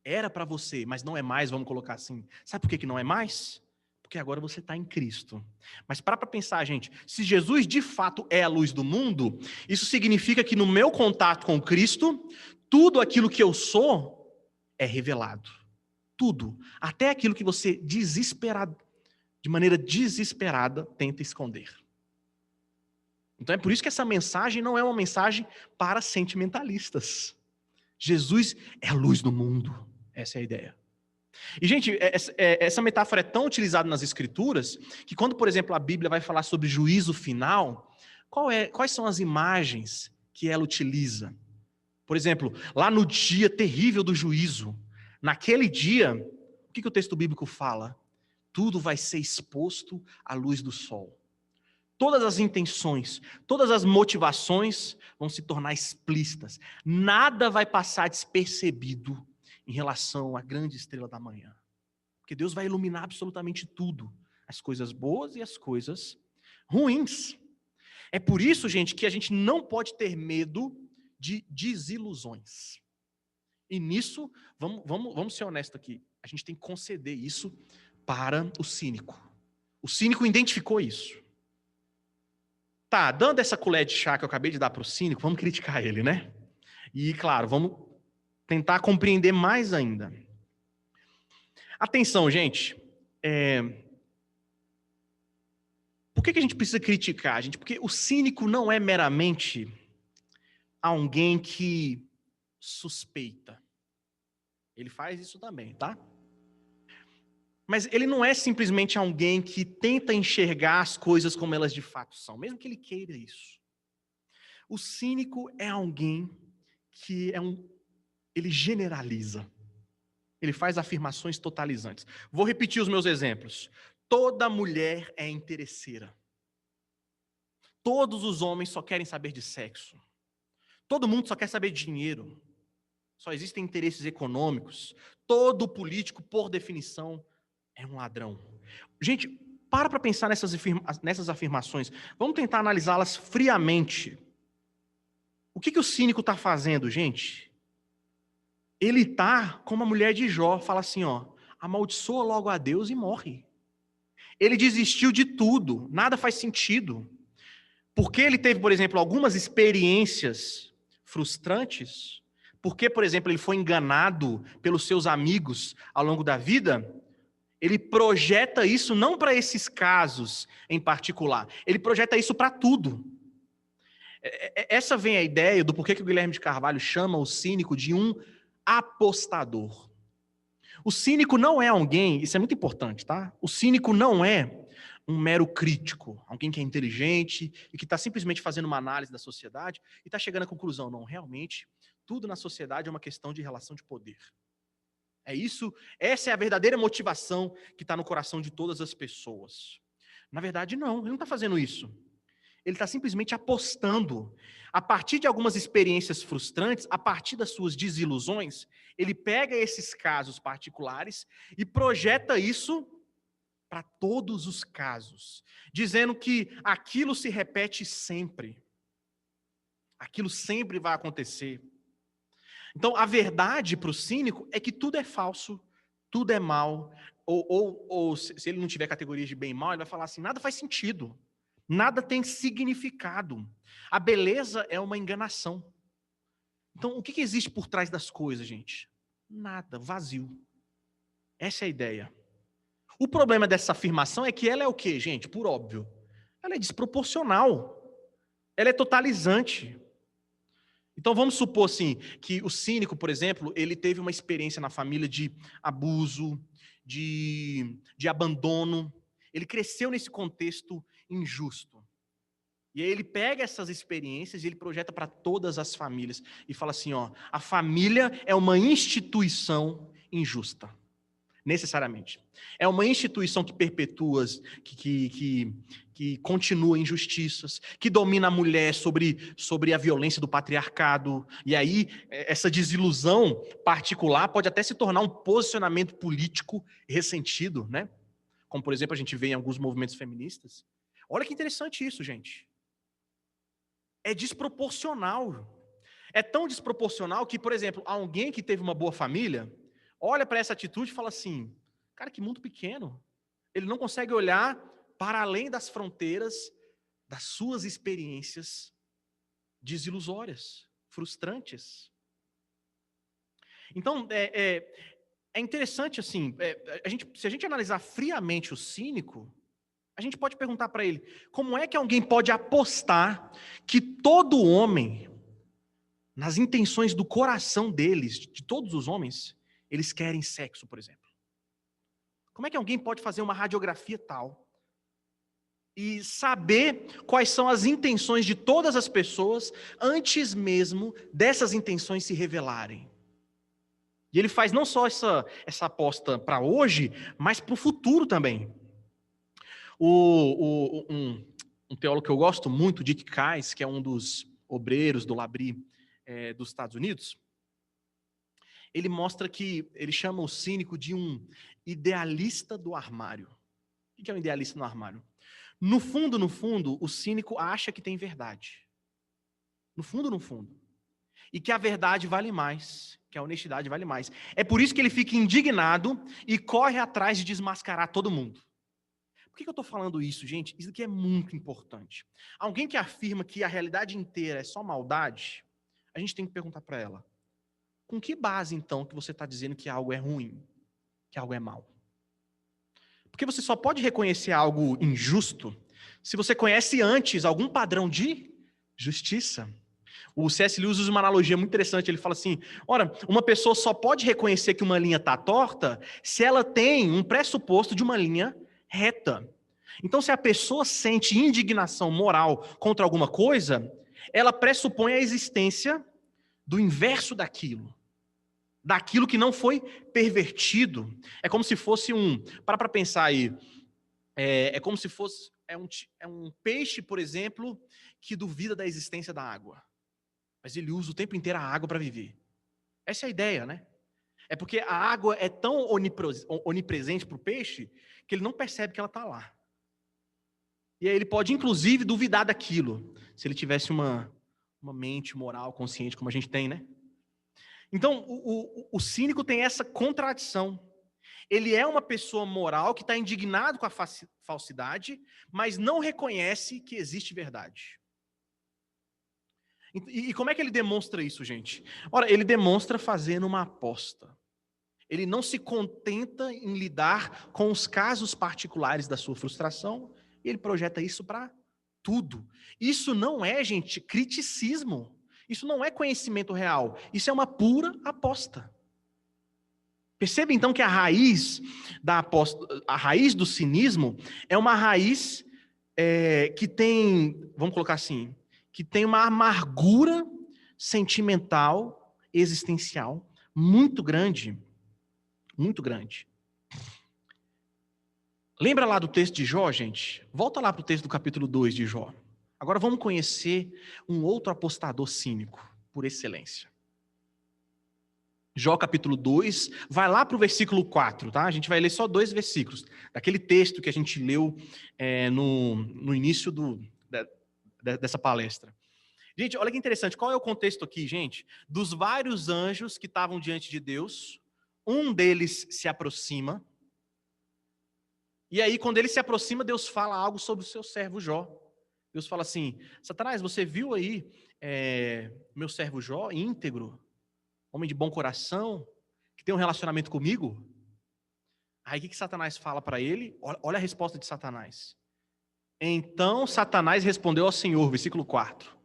Era para você, mas não é mais, vamos colocar assim. Sabe por que não é mais? Porque agora você está em Cristo. Mas para pensar, gente, se Jesus de fato é a luz do mundo, isso significa que no meu contato com Cristo, tudo aquilo que eu sou é revelado. Tudo. Até aquilo que você de maneira desesperada, tenta esconder. Então é por isso que essa mensagem não é uma mensagem para sentimentalistas. Jesus é a luz do mundo. Essa é a ideia. E, gente, essa metáfora é tão utilizada nas Escrituras que quando, por exemplo, a Bíblia vai falar sobre juízo final, quais são as imagens que ela utiliza? Por exemplo, lá no dia terrível do juízo, naquele dia, o que o texto bíblico fala? Tudo vai ser exposto à luz do sol. Todas as intenções, todas as motivações vão se tornar explícitas. Nada vai passar despercebido em relação à grande estrela da manhã. Porque Deus vai iluminar absolutamente tudo, as coisas boas e as coisas ruins. É por isso, gente, que a gente não pode ter medo de desilusões. E nisso, vamos ser honestos aqui, a gente tem que conceder isso para o cínico. O cínico identificou isso. Tá, dando essa colher de chá que eu acabei de dar para o cínico, vamos criticar ele, né? E, claro, vamos tentar compreender mais ainda. Atenção, gente. Por que a gente precisa criticar, gente? Porque o cínico não é meramente alguém que suspeita. Ele faz isso também, tá? Mas ele não é simplesmente alguém que tenta enxergar as coisas como elas de fato são, mesmo que ele queira isso. O cínico é alguém que ele generaliza. Ele faz afirmações totalizantes. Vou repetir os meus exemplos. Toda mulher é interesseira. Todos os homens só querem saber de sexo. Todo mundo só quer saber de dinheiro. Só existem interesses econômicos. Todo político, por definição, é um ladrão. Gente, para pensar nessas afirmações. Vamos tentar analisá-las friamente. O que o cínico está fazendo, gente? Ele está como a mulher de Jó, fala assim, ó, amaldiçoa logo a Deus e morre. Ele desistiu de tudo, nada faz sentido. Porque ele teve, por exemplo, algumas experiências frustrantes, porque, por exemplo, ele foi enganado pelos seus amigos ao longo da vida, ele projeta isso não para esses casos em particular, ele projeta isso para tudo. Essa vem a ideia do porquê que o Guilherme de Carvalho chama o cínico de um apostador. O cínico não é alguém, isso é muito importante, tá? O cínico não é um mero crítico, alguém que é inteligente e que está simplesmente fazendo uma análise da sociedade e está chegando à conclusão, não, realmente, tudo na sociedade é uma questão de relação de poder. É isso, essa é a verdadeira motivação que está no coração de todas as pessoas. Na verdade, não, ele não está fazendo isso. Ele está simplesmente apostando. A partir de algumas experiências frustrantes, a partir das suas desilusões, ele pega esses casos particulares e projeta isso para todos os casos, dizendo que aquilo se repete sempre. Aquilo sempre vai acontecer. Então, a verdade para o cínico é que tudo é falso, tudo é mal, ou se ele não tiver categorias de bem e mal, ele vai falar assim, nada faz sentido. Nada tem significado. A beleza é uma enganação. Então, o que existe por trás das coisas, gente? Nada, vazio. Essa é a ideia. O problema dessa afirmação é que ela é o quê, gente? Por óbvio. Ela é desproporcional. Ela é totalizante. Então, vamos supor, assim, que o cínico, por exemplo, ele teve uma experiência na família de abuso, de abandono. Ele cresceu nesse contexto injusto. E aí ele pega essas experiências e ele projeta para todas as famílias e fala assim, ó, a família é uma instituição injusta, necessariamente. É uma instituição que perpetua, que continua injustiças, que domina a mulher sobre a violência do patriarcado. E aí essa desilusão particular pode até se tornar um posicionamento político ressentido, né? Como, por exemplo, a gente vê em alguns movimentos feministas. Olha que interessante isso, gente. É desproporcional. É tão desproporcional que, por exemplo, alguém que teve uma boa família, olha para essa atitude e fala assim, cara, que mundo pequeno. Ele não consegue olhar para além das fronteiras das suas experiências desilusórias, frustrantes. Então, é interessante, assim, se a gente analisar friamente o cínico, a gente pode perguntar para ele, como é que alguém pode apostar que todo homem, nas intenções do coração deles, de todos os homens, eles querem sexo, por exemplo? Como é que alguém pode fazer uma radiografia tal e saber quais são as intenções de todas as pessoas antes mesmo dessas intenções se revelarem? E ele faz não só essa aposta para hoje, mas para o futuro também. Um teólogo que eu gosto muito, Dick Kais, que é um dos obreiros do Labri dos Estados Unidos, ele mostra que ele chama o cínico de um idealista do armário. O que é um idealista no armário? No fundo, o cínico acha que tem verdade. No fundo. E que a verdade vale mais, que a honestidade vale mais. É por isso que ele fica indignado e corre atrás de desmascarar todo mundo. Por que eu estou falando isso, gente? Isso aqui é muito importante. Alguém que afirma que a realidade inteira é só maldade, a gente tem que perguntar para ela, com que base, então, que você está dizendo que algo é ruim, que algo é mal? Porque você só pode reconhecer algo injusto se você conhece antes algum padrão de justiça. O C.S. Lewis usa uma analogia muito interessante. Ele fala assim, ora, uma pessoa só pode reconhecer que uma linha está torta se ela tem um pressuposto de uma linha reta. Então, se a pessoa sente indignação moral contra alguma coisa, ela pressupõe a existência do inverso daquilo que não foi pervertido. É como se fosse para pensar aí, é como se fosse um peixe, por exemplo, que duvida da existência da água. Mas ele usa o tempo inteiro a água para viver. Essa é a ideia, né? É porque a água é tão onipresente para o peixe que ele não percebe que ela está lá. E aí ele pode, inclusive, duvidar daquilo, se ele tivesse uma mente moral, consciente, como a gente tem, né? Então, o cínico tem essa contradição. Ele é uma pessoa moral que está indignado com a falsidade, mas não reconhece que existe verdade. E como é que ele demonstra isso, gente? Ora, ele demonstra fazendo uma aposta. Ele não se contenta em lidar com os casos particulares da sua frustração, e ele projeta isso para tudo. Isso não é, gente, criticismo. Isso não é conhecimento real. Isso é uma pura aposta. Perceba então que a raiz da aposta, a raiz do cinismo é uma raiz que tem, vamos colocar assim, que tem uma amargura sentimental, existencial, muito grande. Muito grande. Lembra lá do texto de Jó, gente? Volta lá para o texto do capítulo 2 de Jó. Agora vamos conhecer um outro apostador cínico, por excelência. Jó capítulo 2, vai lá para o versículo 4, tá? A gente vai ler só 2 versículos, daquele texto que a gente leu no início dessa palestra. Gente, olha que interessante, qual é o contexto aqui, gente? Dos vários anjos que estavam diante de Deus, um deles se aproxima, e aí quando ele se aproxima, Deus fala algo sobre o seu servo Jó. Deus fala assim, Satanás, você viu aí meu servo Jó, íntegro, homem de bom coração, que tem um relacionamento comigo? Aí o que Satanás fala para ele? Olha a resposta de Satanás. Então Satanás respondeu ao Senhor, versículo 4.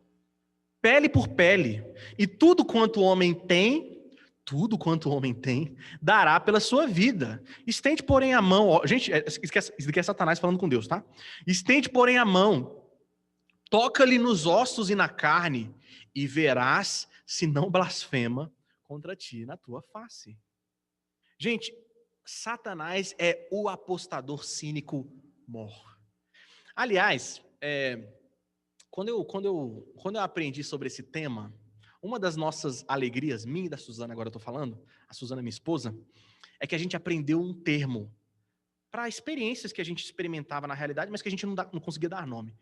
Pele por pele, e tudo quanto o homem tem, dará pela sua vida. Estende, porém, a mão. Ó, gente, isso aqui é Satanás falando com Deus, tá? Estende, porém, a mão, toca-lhe nos ossos e na carne, e verás se não blasfema contra ti na tua face. Gente, Satanás é o apostador cínico mor. Aliás, quando eu aprendi sobre esse tema, uma das nossas alegrias, minha e da Suzana, agora eu estou falando, a Suzana, minha esposa, é que a gente aprendeu um termo para experiências que a gente experimentava na realidade, mas que a gente não conseguia dar nome.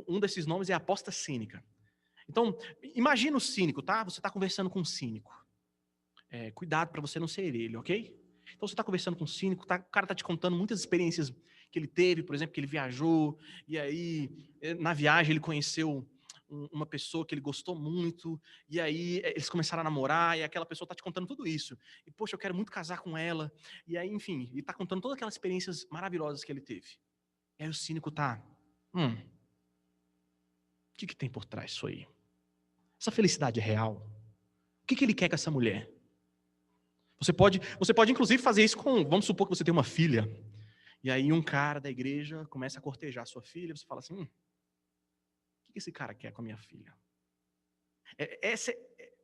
Um desses nomes é aposta cínica. Então, imagina o cínico, tá? Você está conversando com um cínico. Cuidado para você não ser ele, ok? Então você está conversando com um cínico, o cara está te contando muitas experiências que ele teve, por exemplo, que ele viajou, e aí na viagem ele conheceu uma pessoa que ele gostou muito, e aí eles começaram a namorar, e aquela pessoa está te contando tudo isso. E, poxa, eu quero muito casar com ela. E aí, enfim, ele está contando todas aquelas experiências maravilhosas que ele teve. E aí o cínico está, o que tem por trás disso aí? Essa felicidade é real? O que ele quer com essa mulher? Você pode inclusive fazer isso com, vamos supor que você tem uma filha, e aí um cara da igreja começa a cortejar a sua filha, você fala assim, o que esse cara quer com a minha filha?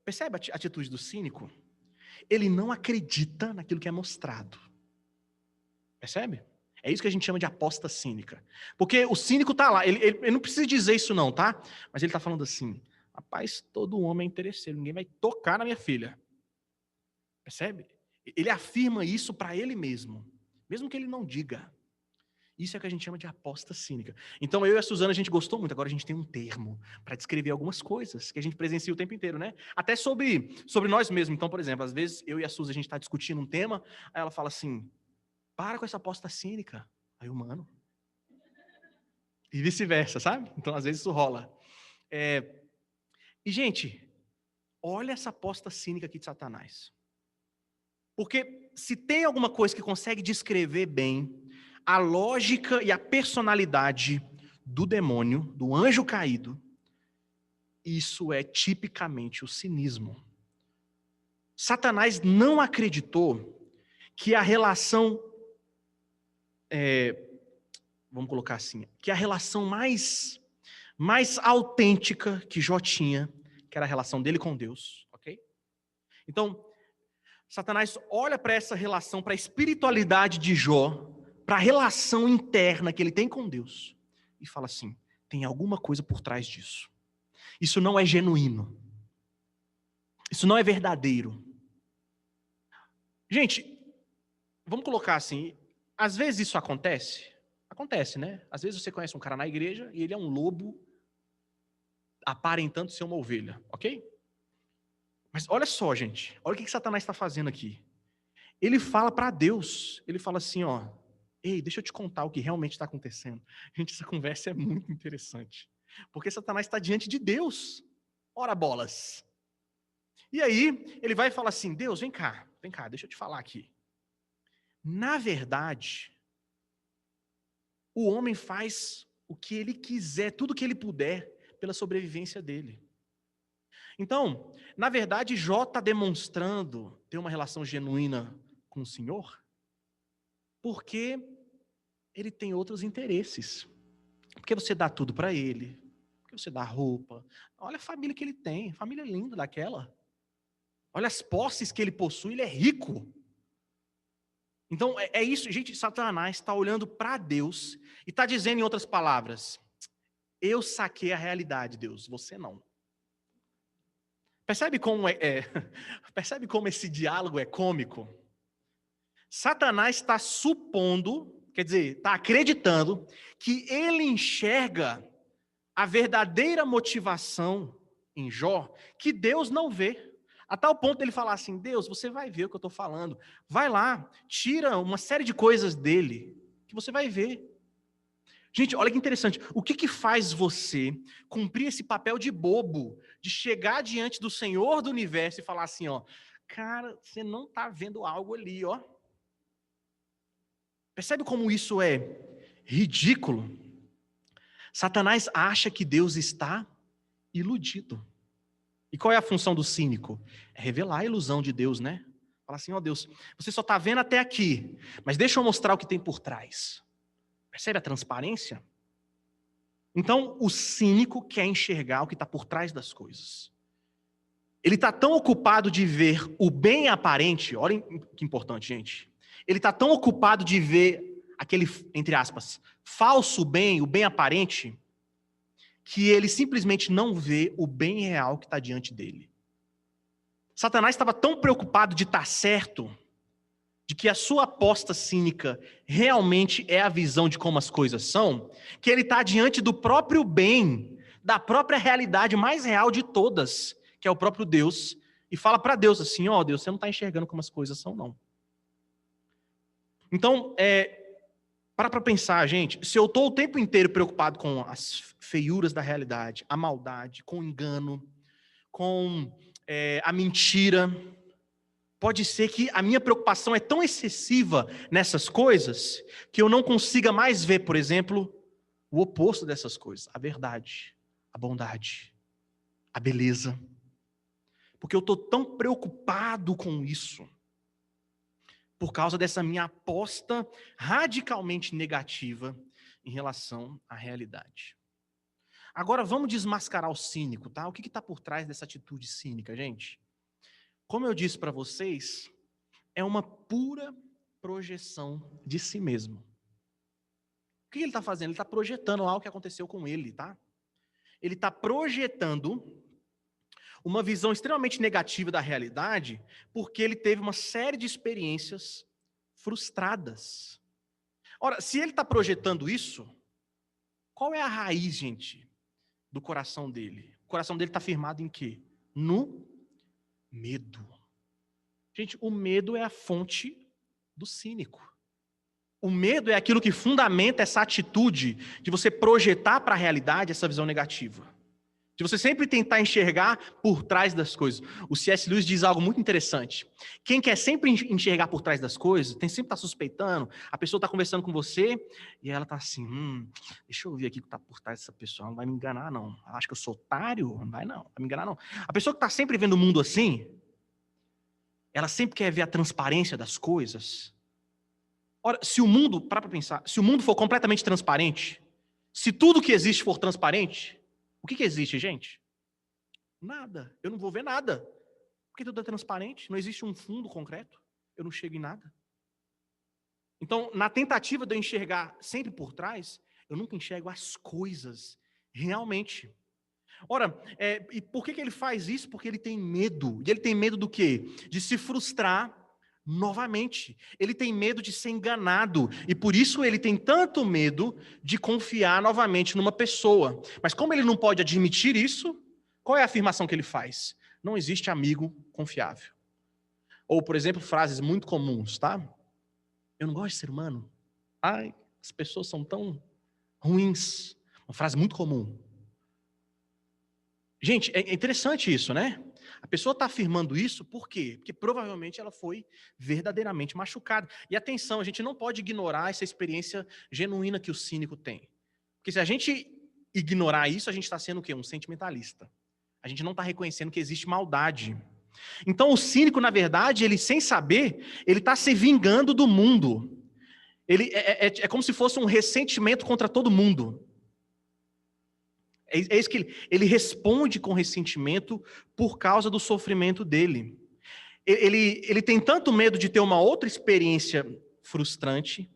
Percebe a atitude do cínico? Ele não acredita naquilo que é mostrado. Percebe? É isso que a gente chama de aposta cínica. Porque o cínico está lá, ele não precisa dizer isso não, tá? Mas ele está falando assim, rapaz, todo homem é interesseiro, ninguém vai tocar na minha filha. Percebe? Ele afirma isso para ele mesmo que ele não diga. Isso é o que a gente chama de aposta cínica. Então eu e a Suzana, a gente gostou muito, agora a gente tem um termo para descrever algumas coisas que a gente presencia o tempo inteiro, né? Até sobre nós mesmos. Então, por exemplo, às vezes eu e a Suzana, a gente está discutindo um tema, aí ela fala assim, para com essa aposta cínica. Aí o mano. E vice-versa, sabe? Então às vezes isso rola. E gente, olha essa aposta cínica aqui de Satanás. Porque se tem alguma coisa que consegue descrever bem a lógica e a personalidade do demônio, do anjo caído, isso é tipicamente o cinismo. Satanás não acreditou que a relação, vamos colocar assim, que a relação mais autêntica que Jó tinha, que era a relação dele com Deus, ok? Então, Satanás olha para essa relação, para a espiritualidade de Jó, para a relação interna que ele tem com Deus, e fala assim, tem alguma coisa por trás disso. Isso não é genuíno. Isso não é verdadeiro. Gente, vamos colocar assim, às vezes isso acontece. Acontece, né? Às vezes você conhece um cara na igreja e ele é um lobo aparentando ser uma ovelha, ok? Mas olha só, gente, olha o que Satanás está fazendo aqui. Ele fala para Deus, ele fala assim, ó, ei, deixa eu te contar o que realmente está acontecendo. Gente, essa conversa é muito interessante, porque Satanás está diante de Deus. Ora bolas. E aí, ele vai falar assim, Deus, vem cá, deixa eu te falar aqui. Na verdade, o homem faz o que ele quiser, tudo o que ele puder, pela sobrevivência dele. Então, na verdade, Jó está demonstrando ter uma relação genuína com o Senhor, porque ele tem outros interesses. Porque você dá tudo para ele, porque você dá roupa. Olha a família que ele tem, família linda daquela. Olha as posses que ele possui, ele é rico. Então, é isso, gente, Satanás está olhando para Deus e está dizendo em outras palavras, eu saquei a realidade, Deus, você não. Percebe como percebe como esse diálogo é cômico? Satanás está supondo, quer dizer, está acreditando que ele enxerga a verdadeira motivação em Jó que Deus não vê. A tal ponto ele falar assim, Deus, você vai ver o que eu estou falando. Vai lá, tira uma série de coisas dele, que você vai ver. Gente, olha que interessante. O que faz você cumprir esse papel de bobo, de chegar diante do Senhor do Universo e falar assim, ó, cara, você não está vendo algo ali, ó. Percebe como isso é ridículo? Satanás acha que Deus está iludido. E qual é a função do cínico? É revelar a ilusão de Deus, né? Fala assim, ó Deus, você só está vendo até aqui, mas deixa eu mostrar o que tem por trás. Percebe a transparência? Então, o cínico quer enxergar o que está por trás das coisas. Ele está tão ocupado de ver o bem aparente, olha que importante, gente. Ele está tão ocupado de ver aquele, entre aspas, falso bem, o bem aparente, que ele simplesmente não vê o bem real que está diante dele. Satanás estava tão preocupado de estar certo, de que a sua aposta cínica realmente é a visão de como as coisas são, que ele está diante do próprio bem, da própria realidade mais real de todas, que é o próprio Deus, e fala para Deus assim, ó Deus, você não está enxergando como as coisas são, não. Então, Para pensar, gente, se eu estou o tempo inteiro preocupado com as feiuras da realidade, a maldade, com o engano, com a mentira, pode ser que a minha preocupação é tão excessiva nessas coisas que eu não consiga mais ver, por exemplo, o oposto dessas coisas, a verdade, a bondade, a beleza. Porque eu estou tão preocupado com isso, por causa dessa minha aposta radicalmente negativa em relação à realidade. Agora vamos desmascarar o cínico, tá? O que está por trás dessa atitude cínica, gente? Como eu disse para vocês, é uma pura projeção de si mesmo. O que ele está fazendo? Ele está projetando algo que aconteceu com ele, tá? Ele está projetando uma visão extremamente negativa da realidade, porque ele teve uma série de experiências frustradas. Ora, se ele está projetando isso, qual é a raiz, gente, do coração dele? O coração dele está firmado em quê? No medo. Gente, o medo é a fonte do cínico. O medo é aquilo que fundamenta essa atitude de você projetar para a realidade essa visão negativa. De você sempre tentar enxergar por trás das coisas. O C.S. Lewis diz algo muito interessante. Quem quer sempre enxergar por trás das coisas, tem sempre estar suspeitando, a pessoa está conversando com você e ela está assim, deixa eu ver aqui o que está por trás dessa pessoa, ela não vai me enganar não. Ela acha que eu sou otário? Não vai me enganar não. A pessoa que está sempre vendo o mundo assim, ela sempre quer ver a transparência das coisas. Ora, se o mundo, para pensar, se o mundo for completamente transparente, se tudo que existe for transparente, o que existe, gente? Nada. Eu não vou ver nada. Porque tudo é transparente, não existe um fundo concreto. Eu não chego em nada. Então, na tentativa de eu enxergar sempre por trás, eu nunca enxergo as coisas realmente. Ora, e por que ele faz isso? Porque ele tem medo. E ele tem medo do quê? De se frustrar novamente. Ele tem medo de ser enganado. E por isso ele tem tanto medo de confiar novamente numa pessoa. Mas como ele não pode admitir isso, qual é a afirmação que ele faz? Não existe amigo confiável. Ou, por exemplo, frases muito comuns, tá? Eu não gosto de ser humano. Ai, as pessoas são tão ruins. Uma frase muito comum. Gente, é interessante isso, né? A pessoa está afirmando isso por quê? Porque provavelmente ela foi verdadeiramente machucada. E atenção, a gente não pode ignorar essa experiência genuína que o cínico tem. Porque se a gente ignorar isso, a gente está sendo o quê? Um sentimentalista. A gente não está reconhecendo que existe maldade. Então o cínico, na verdade, ele sem saber, ele está se vingando do mundo. Ele é como se fosse um ressentimento contra todo mundo. É isso que ele responde com ressentimento por causa do sofrimento dele. Ele tem tanto medo de ter uma outra experiência frustrante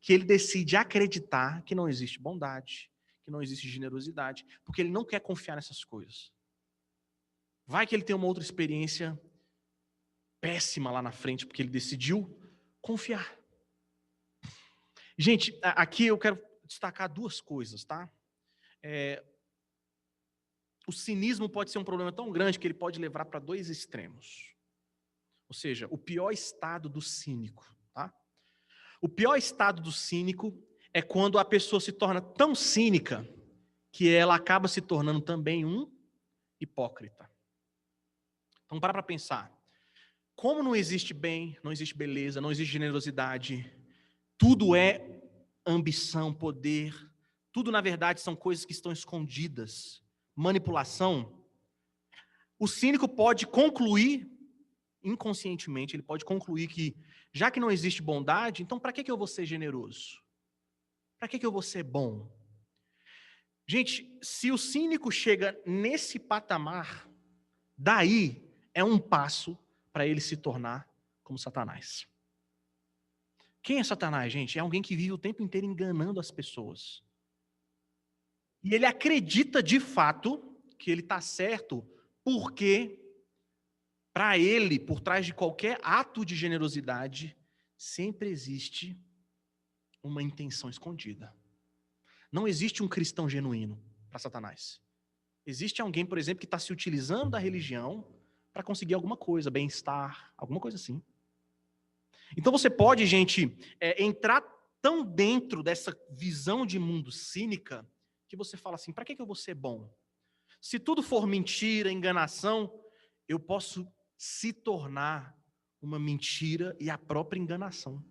que ele decide acreditar que não existe bondade, que não existe generosidade, porque ele não quer confiar nessas coisas. Vai que ele tem uma outra experiência péssima lá na frente, porque ele decidiu confiar. Gente, aqui eu quero destacar duas coisas, tá? O cinismo pode ser um problema tão grande que ele pode levar para dois extremos. Ou seja, o pior estado do cínico. Tá? O pior estado do cínico é quando a pessoa se torna tão cínica que ela acaba se tornando também um hipócrita. Então, para pensar. Como não existe bem, não existe beleza, não existe generosidade, tudo é ambição, poder, tudo, na verdade, são coisas que estão escondidas. Manipulação, o cínico pode concluir, inconscientemente, ele pode concluir que, já que não existe bondade, então para que eu vou ser generoso? Para que eu vou ser bom? Gente, se o cínico chega nesse patamar, daí é um passo para ele se tornar como Satanás. Quem é Satanás, gente? É alguém que vive o tempo inteiro enganando as pessoas. E ele acredita de fato que ele está certo, porque para ele, por trás de qualquer ato de generosidade, sempre existe uma intenção escondida. Não existe um cristão genuíno para Satanás. Existe alguém, por exemplo, que está se utilizando da religião para conseguir alguma coisa, bem-estar, alguma coisa assim. Então você pode, gente, entrar tão dentro dessa visão de mundo cínica que você fala assim, para que eu vou ser bom? Se tudo for mentira, enganação, eu posso se tornar uma mentira e a própria enganação.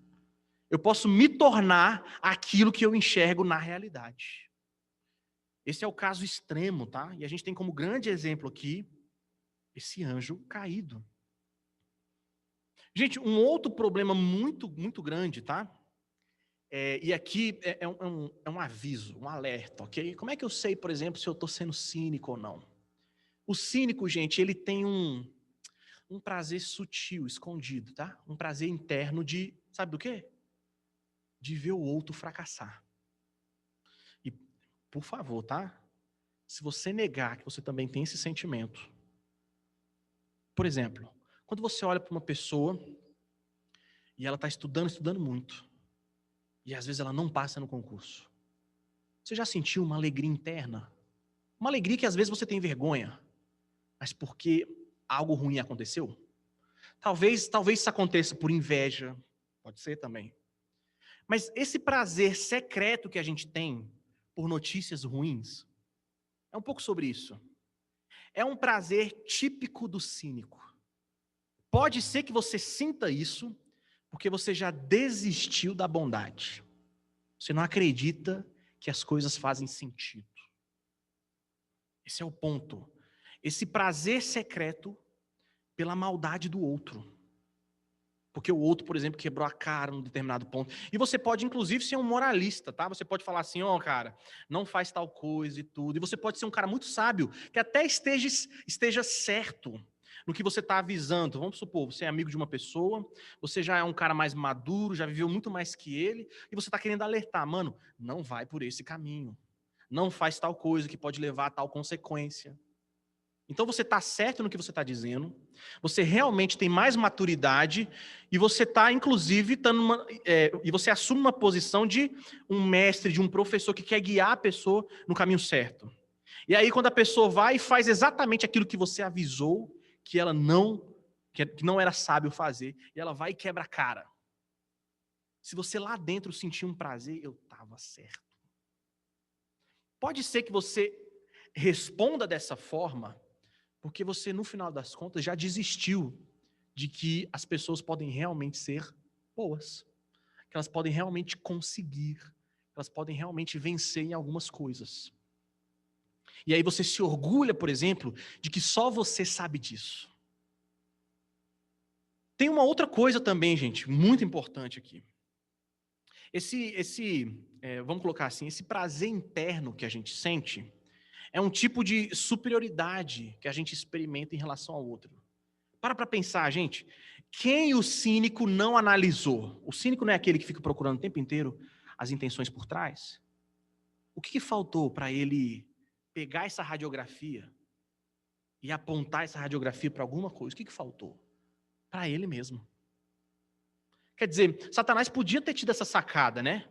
Eu posso me tornar aquilo que eu enxergo na realidade. Esse é o caso extremo, tá? E a gente tem como grande exemplo aqui esse anjo caído. Gente, um outro problema muito, muito grande, tá? E aqui é um aviso, um alerta, ok? Como é que eu sei, por exemplo, se eu estou sendo cínico ou não? O cínico, gente, ele tem um prazer sutil, escondido, tá? Um prazer interno de, sabe do quê? De ver o outro fracassar. E, por favor, tá? Se você negar que você também tem esse sentimento, por exemplo, quando você olha para uma pessoa e ela está estudando muito, e às vezes ela não passa no concurso, você já sentiu uma alegria interna? Uma alegria que às vezes você tem vergonha, mas porque algo ruim aconteceu? Talvez isso aconteça por inveja, pode ser também. Mas esse prazer secreto que a gente tem por notícias ruins, é um pouco sobre isso. É um prazer típico do cínico. Pode ser que você sinta isso porque você já desistiu da bondade. Você não acredita que as coisas fazem sentido. Esse é o ponto. Esse prazer secreto pela maldade do outro. Porque o outro, por exemplo, quebrou a cara num determinado ponto. E você pode, inclusive, ser um moralista, tá? Você pode falar assim, cara, não faz tal coisa e tudo. E você pode ser um cara muito sábio, que até esteja certo no que você está avisando. Vamos supor, você é amigo de uma pessoa, você já é um cara mais maduro, já viveu muito mais que ele, e você está querendo alertar, mano, não vai por esse caminho. Não faz tal coisa que pode levar a tal consequência. Então você está certo no que você está dizendo, você realmente tem mais maturidade e você está, inclusive, e você assume uma posição de um mestre, de um professor que quer guiar a pessoa no caminho certo. E aí, quando a pessoa vai e faz exatamente aquilo que você avisou, que não era sábio fazer, e ela vai e quebra a cara. Se você lá dentro sentir um prazer, eu estava certo. Pode ser que você responda dessa forma, porque você, no final das contas, já desistiu de que as pessoas podem realmente ser boas, que elas podem realmente conseguir, que elas podem realmente vencer em algumas coisas. E aí você se orgulha, por exemplo, de que só você sabe disso. Tem uma outra coisa também, gente, muito importante aqui. Vamos colocar assim, esse prazer interno que a gente sente é um tipo de superioridade que a gente experimenta em relação ao outro. Para pensar, gente, quem o cínico não analisou? O cínico não é aquele que fica procurando o tempo inteiro as intenções por trás? O que faltou para ele pegar essa radiografia e apontar essa radiografia para alguma coisa? O que faltou? Para ele mesmo. Quer dizer, Satanás podia ter tido essa sacada, né?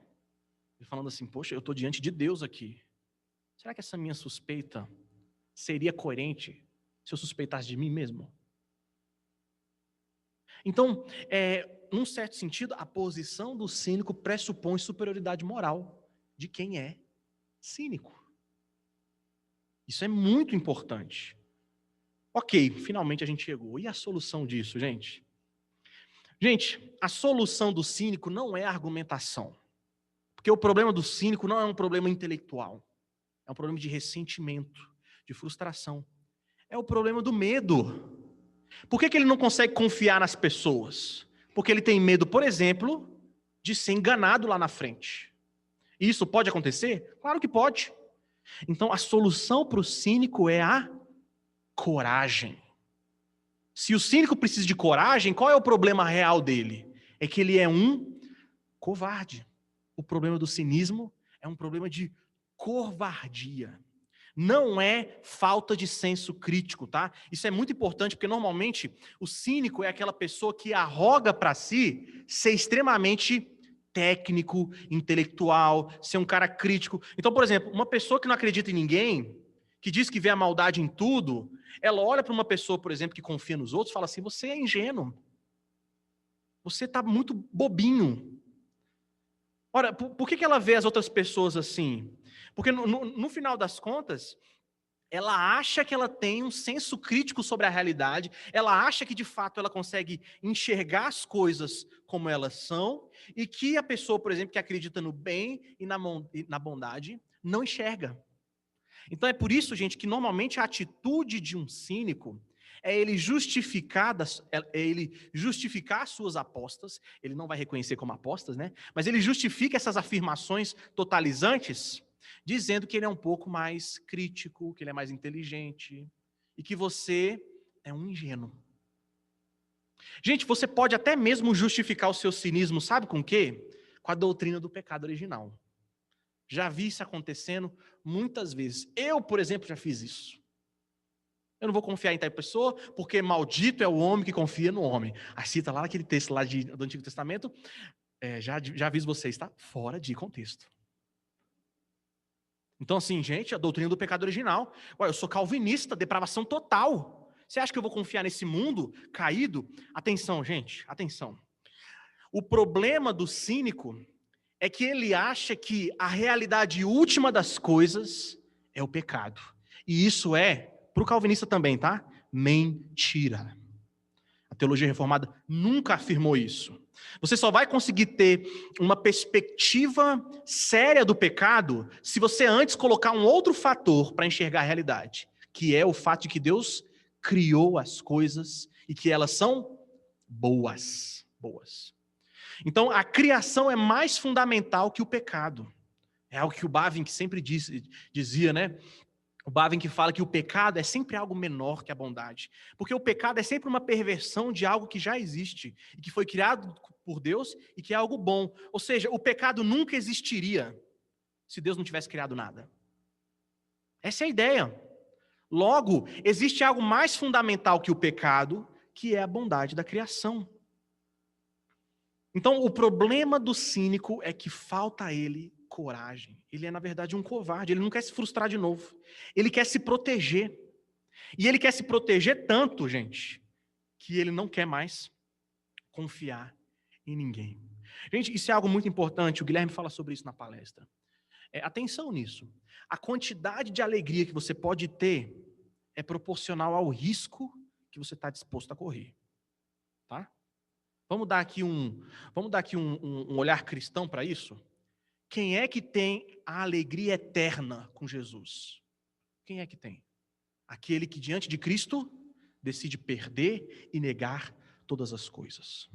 Ele falando assim, poxa, eu estou diante de Deus aqui. Será que essa minha suspeita seria coerente se eu suspeitasse de mim mesmo? Então, num certo sentido, a posição do cínico pressupõe superioridade moral de quem é cínico. Isso é muito importante. Ok, finalmente a gente chegou. E a solução disso, gente? Gente, a solução do cínico não é argumentação. Porque o problema do cínico não é um problema intelectual. É um problema de ressentimento, de frustração. É o problema do medo. Por que ele não consegue confiar nas pessoas? Porque ele tem medo, por exemplo, de ser enganado lá na frente. E isso pode acontecer? Claro que pode. Então, a solução para o cínico é a coragem. Se o cínico precisa de coragem, qual é o problema real dele? É que ele é um covarde. O problema do cinismo é um problema de covardia. Não é falta de senso crítico, tá? Isso é muito importante, porque normalmente o cínico é aquela pessoa que arroga para si ser extremamente técnico, intelectual, ser um cara crítico. Então, por exemplo, uma pessoa que não acredita em ninguém, que diz que vê a maldade em tudo, ela olha para uma pessoa, por exemplo, que confia nos outros e fala assim, você é ingênuo. Você está muito bobinho. Ora, por que ela vê as outras pessoas assim? Porque no final das contas, ela acha que ela tem um senso crítico sobre a realidade, ela acha que de fato ela consegue enxergar as coisas como elas são, e que a pessoa, por exemplo, que acredita no bem e na bondade, não enxerga. Então é por isso, gente, que normalmente a atitude de um cínico é ele justificar as suas apostas, ele não vai reconhecer como apostas, né? Mas ele justifica essas afirmações totalizantes, dizendo que ele é um pouco mais crítico, que ele é mais inteligente, e que você é um ingênuo. Gente, você pode até mesmo justificar o seu cinismo, sabe com o quê? Com a doutrina do pecado original. Já vi isso acontecendo muitas vezes. Eu, por exemplo, já fiz isso. Eu não vou confiar em tal pessoa, porque maldito é o homem que confia no homem. Aí cita lá aquele texto lá do Antigo Testamento, já aviso vocês, está fora de contexto. Então assim, gente, a doutrina do pecado original. Olha, eu sou calvinista, depravação total. Você acha que eu vou confiar nesse mundo caído? Atenção, gente, atenção. O problema do cínico é que ele acha que a realidade última das coisas é o pecado. E isso é, para o calvinista também, tá? Mentira. A teologia reformada nunca afirmou isso. Você só vai conseguir ter uma perspectiva séria do pecado se você antes colocar um outro fator para enxergar a realidade, que é o fato de que Deus criou as coisas e que elas são boas. Então, a criação é mais fundamental que o pecado. É algo que o Bavinck sempre dizia, né? O Bavinck fala que o pecado é sempre algo menor que a bondade. Porque o pecado é sempre uma perversão de algo que já existe, e que foi criado por Deus e que é algo bom. Ou seja, o pecado nunca existiria se Deus não tivesse criado nada. Essa é a ideia. Logo, existe algo mais fundamental que o pecado, que é a bondade da criação. Então, o problema do cínico é que falta a ele coragem. Ele é, na verdade, um covarde. Ele não quer se frustrar de novo. Ele quer se proteger. E ele quer se proteger tanto, gente, que ele não quer mais confiar em ninguém. Gente, isso é algo muito importante. O Guilherme fala sobre isso na palestra. Atenção nisso. A quantidade de alegria que você pode ter é proporcional ao risco que você está disposto a correr. Tá? Vamos dar aqui um olhar cristão para isso? Quem é que tem a alegria eterna com Jesus? Quem é que tem? Aquele que diante de Cristo decide perder e negar todas as coisas.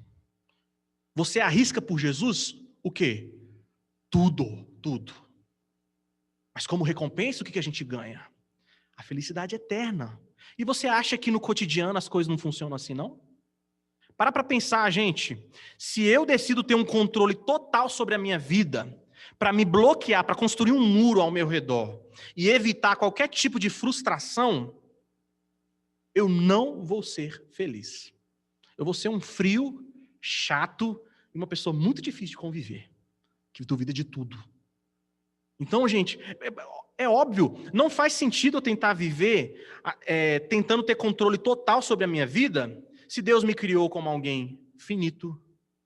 Você arrisca por Jesus o quê? Tudo. Mas como recompensa, o que a gente ganha? A felicidade eterna. E você acha que no cotidiano as coisas não funcionam assim, não? Para pensar, gente, se eu decido ter um controle total sobre a minha vida, para me bloquear, para construir um muro ao meu redor e evitar qualquer tipo de frustração, eu não vou ser feliz. Eu vou ser um frio, chato e uma pessoa muito difícil de conviver, que duvida de tudo. Então, gente, é óbvio, não faz sentido eu tentar viver tentando ter controle total sobre a minha vida, se Deus me criou como alguém finito,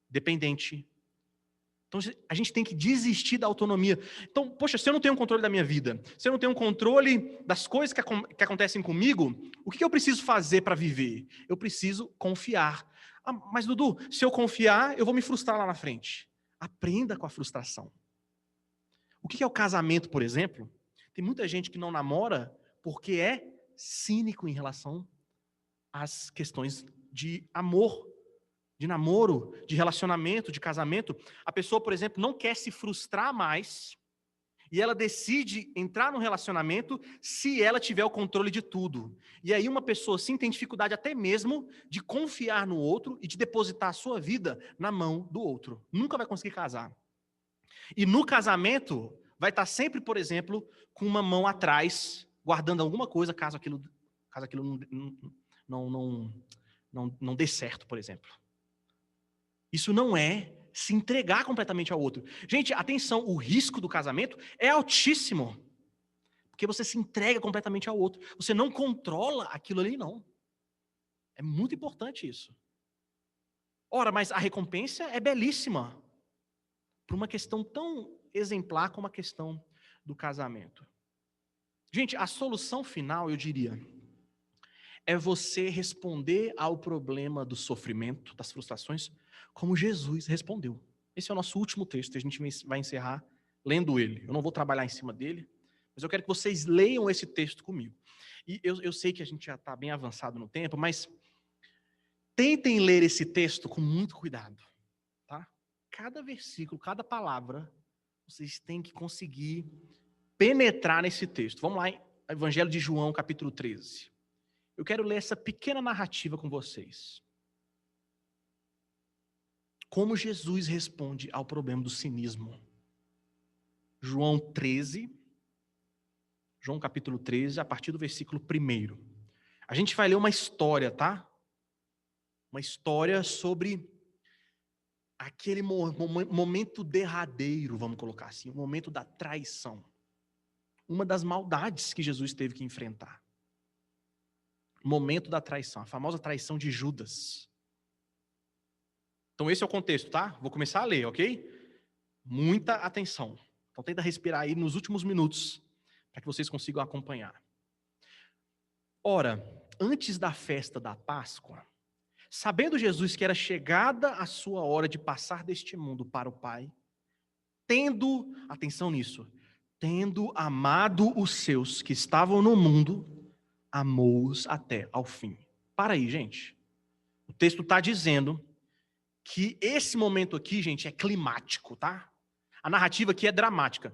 dependente. Então, a gente tem que desistir da autonomia. Então, poxa, se eu não tenho um controle da minha vida, se eu não tenho um controle das coisas que acontecem comigo, o que eu preciso fazer para viver? Eu preciso confiar. Ah, mas, Dudu, se eu confiar, eu vou me frustrar lá na frente. Aprenda com a frustração. O que é o casamento, por exemplo? Tem muita gente que não namora porque é cínico em relação às questões de amor, de namoro, de relacionamento, de casamento. A pessoa, por exemplo, não quer se frustrar mais e ela decide entrar no relacionamento se ela tiver o controle de tudo. E aí uma pessoa assim tem dificuldade até mesmo de confiar no outro e de depositar a sua vida na mão do outro. Nunca vai conseguir casar. E no casamento vai estar sempre, por exemplo, com uma mão atrás, guardando alguma coisa caso aquilo não dê certo, por exemplo. Isso não é se entregar completamente ao outro. Gente, atenção, o risco do casamento é altíssimo. Porque você se entrega completamente ao outro. Você não controla aquilo ali, não. É muito importante isso. Ora, mas a recompensa é belíssima. por uma questão tão exemplar como a questão do casamento. Gente, a solução final, eu diria, é você responder ao problema do sofrimento, das frustrações, como Jesus respondeu. Esse é o nosso último texto, a gente vai encerrar lendo ele. Eu não vou trabalhar em cima dele, mas eu quero que vocês leiam esse texto comigo. E eu sei que a gente já está bem avançado no tempo, mas tentem ler esse texto com muito cuidado, tá? Cada versículo, cada palavra, vocês têm que conseguir penetrar nesse texto. Vamos lá, Evangelho de João, capítulo 13. Eu quero ler essa pequena narrativa com vocês. Como Jesus responde ao problema do cinismo. João 13, João capítulo 13, a partir do versículo 1. A gente vai ler uma história, tá? Uma história sobre aquele momento derradeiro, vamos colocar assim, o momento da traição. Uma das maldades que Jesus teve que enfrentar. O momento da traição, a famosa traição de Judas. Então esse é o contexto, tá? Vou começar a ler, ok? Muita atenção. Então tenta respirar aí nos últimos minutos, para que vocês consigam acompanhar. Ora, antes da festa da Páscoa, sabendo Jesus que era chegada a sua hora de passar deste mundo para o Pai, tendo, atenção nisso, tendo amado os seus que estavam no mundo, amou-os até ao fim. Para aí, gente. O texto está dizendo que esse momento aqui, gente, é climático, tá? A narrativa aqui é dramática.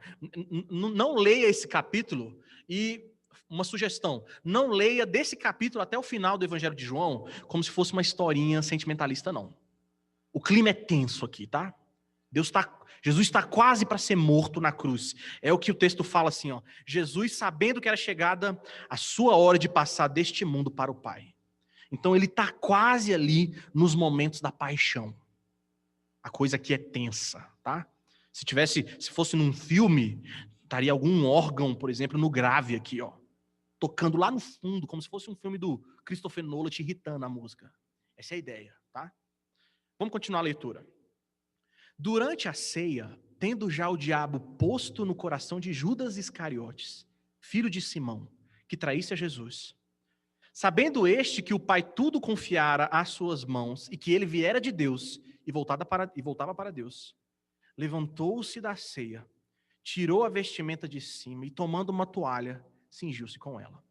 Não leia esse capítulo e uma sugestão, não leia desse capítulo até o final do Evangelho de João como se fosse uma historinha sentimentalista, não. O clima é tenso aqui, tá? Jesus está quase para ser morto na cruz. É o que o texto fala assim, ó. Jesus, sabendo que era chegada a sua hora de passar deste mundo para o Pai. Então ele está quase ali nos momentos da paixão. A coisa aqui é tensa, tá? Se fosse num filme, estaria algum órgão, por exemplo, no grave aqui, ó, tocando lá no fundo, como se fosse um filme do Christopher Nolan te irritando a música. Essa é a ideia, tá? Vamos continuar a leitura. Durante a ceia, tendo já o diabo posto no coração de Judas Iscariotes, filho de Simão, que traísse a Jesus, sabendo este que o Pai tudo confiara às suas mãos e que ele viera de Deus e voltava para Deus, levantou-se da ceia, tirou a vestimenta de cima e, tomando uma toalha, cingiu-se com ela.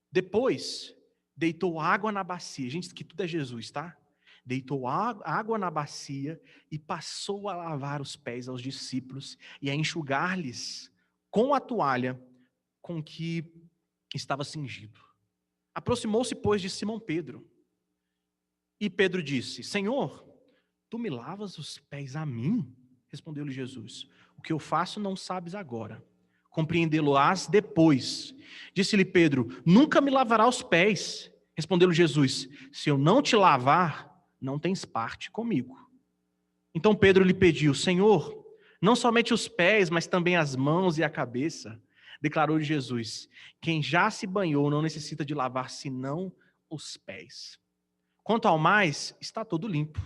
Depois, deitou água na bacia. Gente, isso aqui tudo é Jesus, tá? Deitou água na bacia e passou a lavar os pés aos discípulos e a enxugar-lhes com a toalha com que estava cingido. Aproximou-se, pois, de Simão Pedro. E Pedro disse: Senhor, tu me lavas os pés a mim? Respondeu-lhe Jesus: o que eu faço não sabes agora, compreendê-lo-ás depois. Disse-lhe Pedro: nunca me lavará os pés. Respondeu-lhe Jesus: se eu não te lavar, não tens parte comigo. Então Pedro lhe pediu: Senhor, não somente os pés, mas também as mãos e a cabeça. Declarou-lhe Jesus: quem já se banhou não necessita de lavar senão os pés. Quanto ao mais, está todo limpo.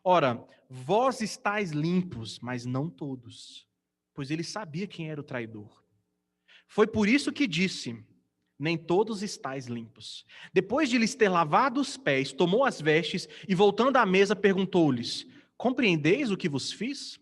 Ora, vós estáis limpos, mas não todos, pois ele sabia quem era o traidor. Foi por isso que disse: nem todos estáis limpos. Depois de lhes ter lavado os pés, tomou as vestes e, voltando à mesa, perguntou-lhes: compreendeis o que vos fiz?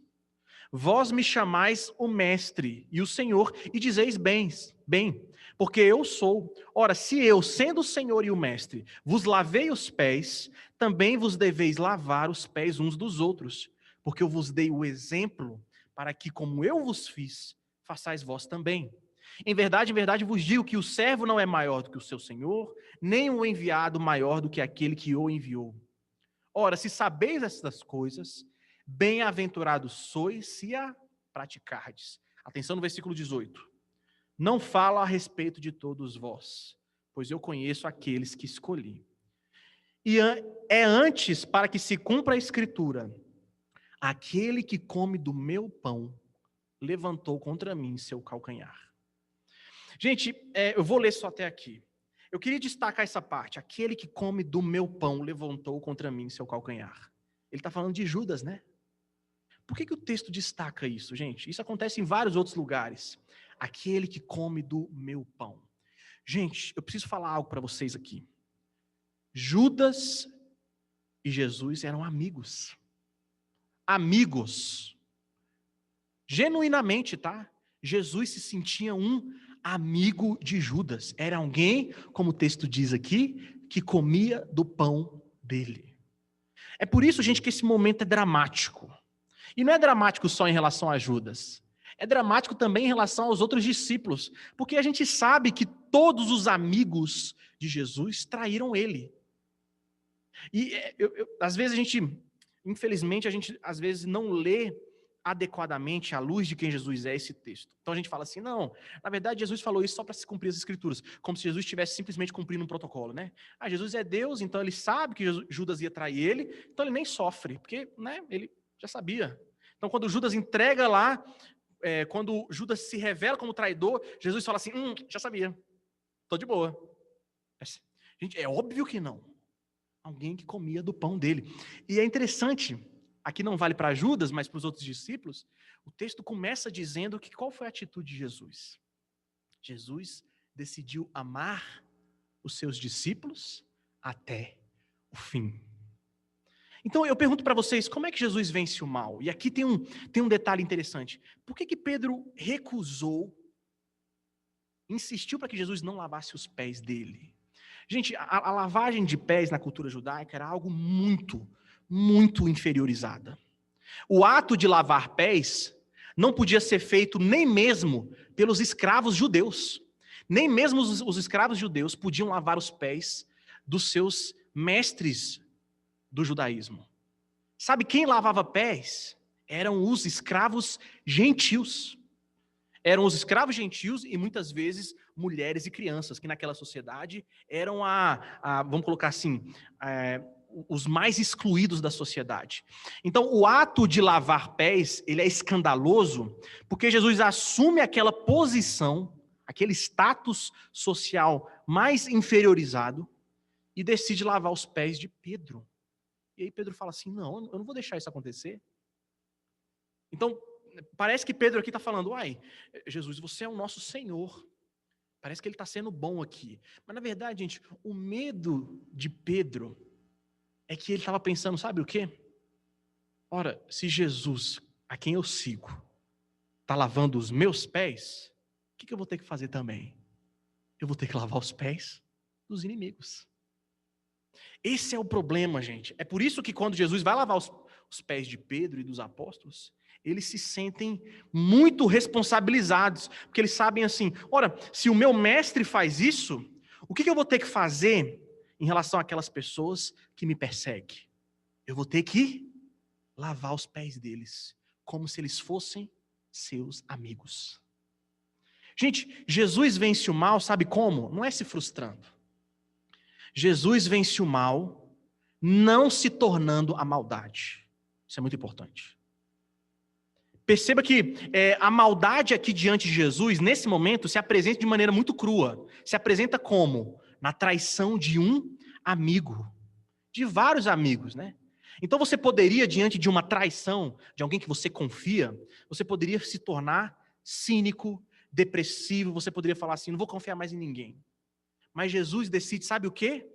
Vós me chamais o mestre e o Senhor, e dizeis bem, porque eu sou. Ora, se eu, sendo o Senhor e o mestre, vos lavei os pés, também vos deveis lavar os pés uns dos outros, porque eu vos dei o exemplo, para que, como eu vos fiz, façais vós também. Em verdade vos digo que o servo não é maior do que o seu senhor, nem o enviado maior do que aquele que o enviou. Ora, se sabeis estas coisas, bem-aventurados sois se a praticardes. Atenção no versículo 18. Não falo a respeito de todos vós, pois eu conheço aqueles que escolhi. E é antes para que se cumpra a escritura: aquele que come do meu pão levantou contra mim seu calcanhar. Gente, eu vou ler só até aqui. Eu queria destacar essa parte: aquele que come do meu pão levantou contra mim seu calcanhar. Ele está falando de Judas, né? Por que o texto destaca isso, gente? Isso acontece em vários outros lugares. Aquele que come do meu pão. Gente, eu preciso falar algo para vocês aqui. Judas e Jesus eram amigos. Amigos. Genuinamente, tá? Jesus se sentia um amigo de Judas. Era alguém, como o texto diz aqui, que comia do pão dele. É por isso, gente, que esse momento é dramático. E não é dramático só em relação a Judas. É dramático também em relação aos outros discípulos. Porque a gente sabe que todos os amigos de Jesus traíram ele. E às vezes infelizmente, a gente às vezes não lê adequadamente à luz de quem Jesus é esse texto. Então a gente fala assim, não, na verdade Jesus falou isso só para se cumprir as escrituras, como se Jesus estivesse simplesmente cumprindo um protocolo, né? Jesus é Deus, então ele sabe que Judas ia trair ele, então ele nem sofre, porque, né, ele já sabia. Então quando Judas entrega lá, quando Judas se revela como traidor, Jesus fala assim, já sabia, tô de boa. Gente, é óbvio que não. Alguém que comia do pão dele. E é interessante, aqui não vale para Judas, mas para os outros discípulos, o texto começa dizendo que qual foi a atitude de Jesus? Jesus decidiu amar os seus discípulos até o fim. Então eu pergunto para vocês, como é que Jesus vence o mal? E aqui tem um detalhe interessante. Por que Pedro recusou, insistiu para que Jesus não lavasse os pés dele? Gente, a lavagem de pés na cultura judaica era algo muito, muito inferiorizada. O ato de lavar pés não podia ser feito nem mesmo pelos escravos judeus. Nem mesmo os escravos judeus podiam lavar os pés dos seus mestres do judaísmo. Sabe quem lavava pés? Eram os escravos gentios. Eram os escravos gentios e muitas vezes mulheres e crianças, que naquela sociedade eram vamos colocar assim, os mais excluídos da sociedade. Então, o ato de lavar pés, ele é escandaloso, porque Jesus assume aquela posição, aquele status social mais inferiorizado, e decide lavar os pés de Pedro. E aí Pedro fala assim, não, eu não vou deixar isso acontecer. Então, parece que Pedro aqui está falando, Jesus, você é o nosso Senhor. Parece que ele está sendo bom aqui. Mas, na verdade, gente, o medo de Pedro é que ele estava pensando, sabe o quê? Ora, se Jesus, a quem eu sigo, está lavando os meus pés, o que eu vou ter que fazer também? Eu vou ter que lavar os pés dos inimigos. Esse é o problema, gente. É por isso que quando Jesus vai lavar os pés de Pedro e dos apóstolos, eles se sentem muito responsabilizados, porque eles sabem assim, ora, se o meu mestre faz isso, o que eu vou ter que fazer em relação àquelas pessoas que me perseguem? Eu vou ter que lavar os pés deles, como se eles fossem seus amigos. Gente, Jesus vence o mal, sabe como? Não é se frustrando. Jesus vence o mal, não se tornando a maldade. Isso é muito importante. Perceba que a maldade aqui diante de Jesus, nesse momento, se apresenta de maneira muito crua. Se apresenta como? Na traição de um amigo. De vários amigos, né? Então você poderia, diante de uma traição, de alguém que você confia, você poderia se tornar cínico, depressivo, você poderia falar assim, não vou confiar mais em ninguém. Mas Jesus decide, sabe o quê?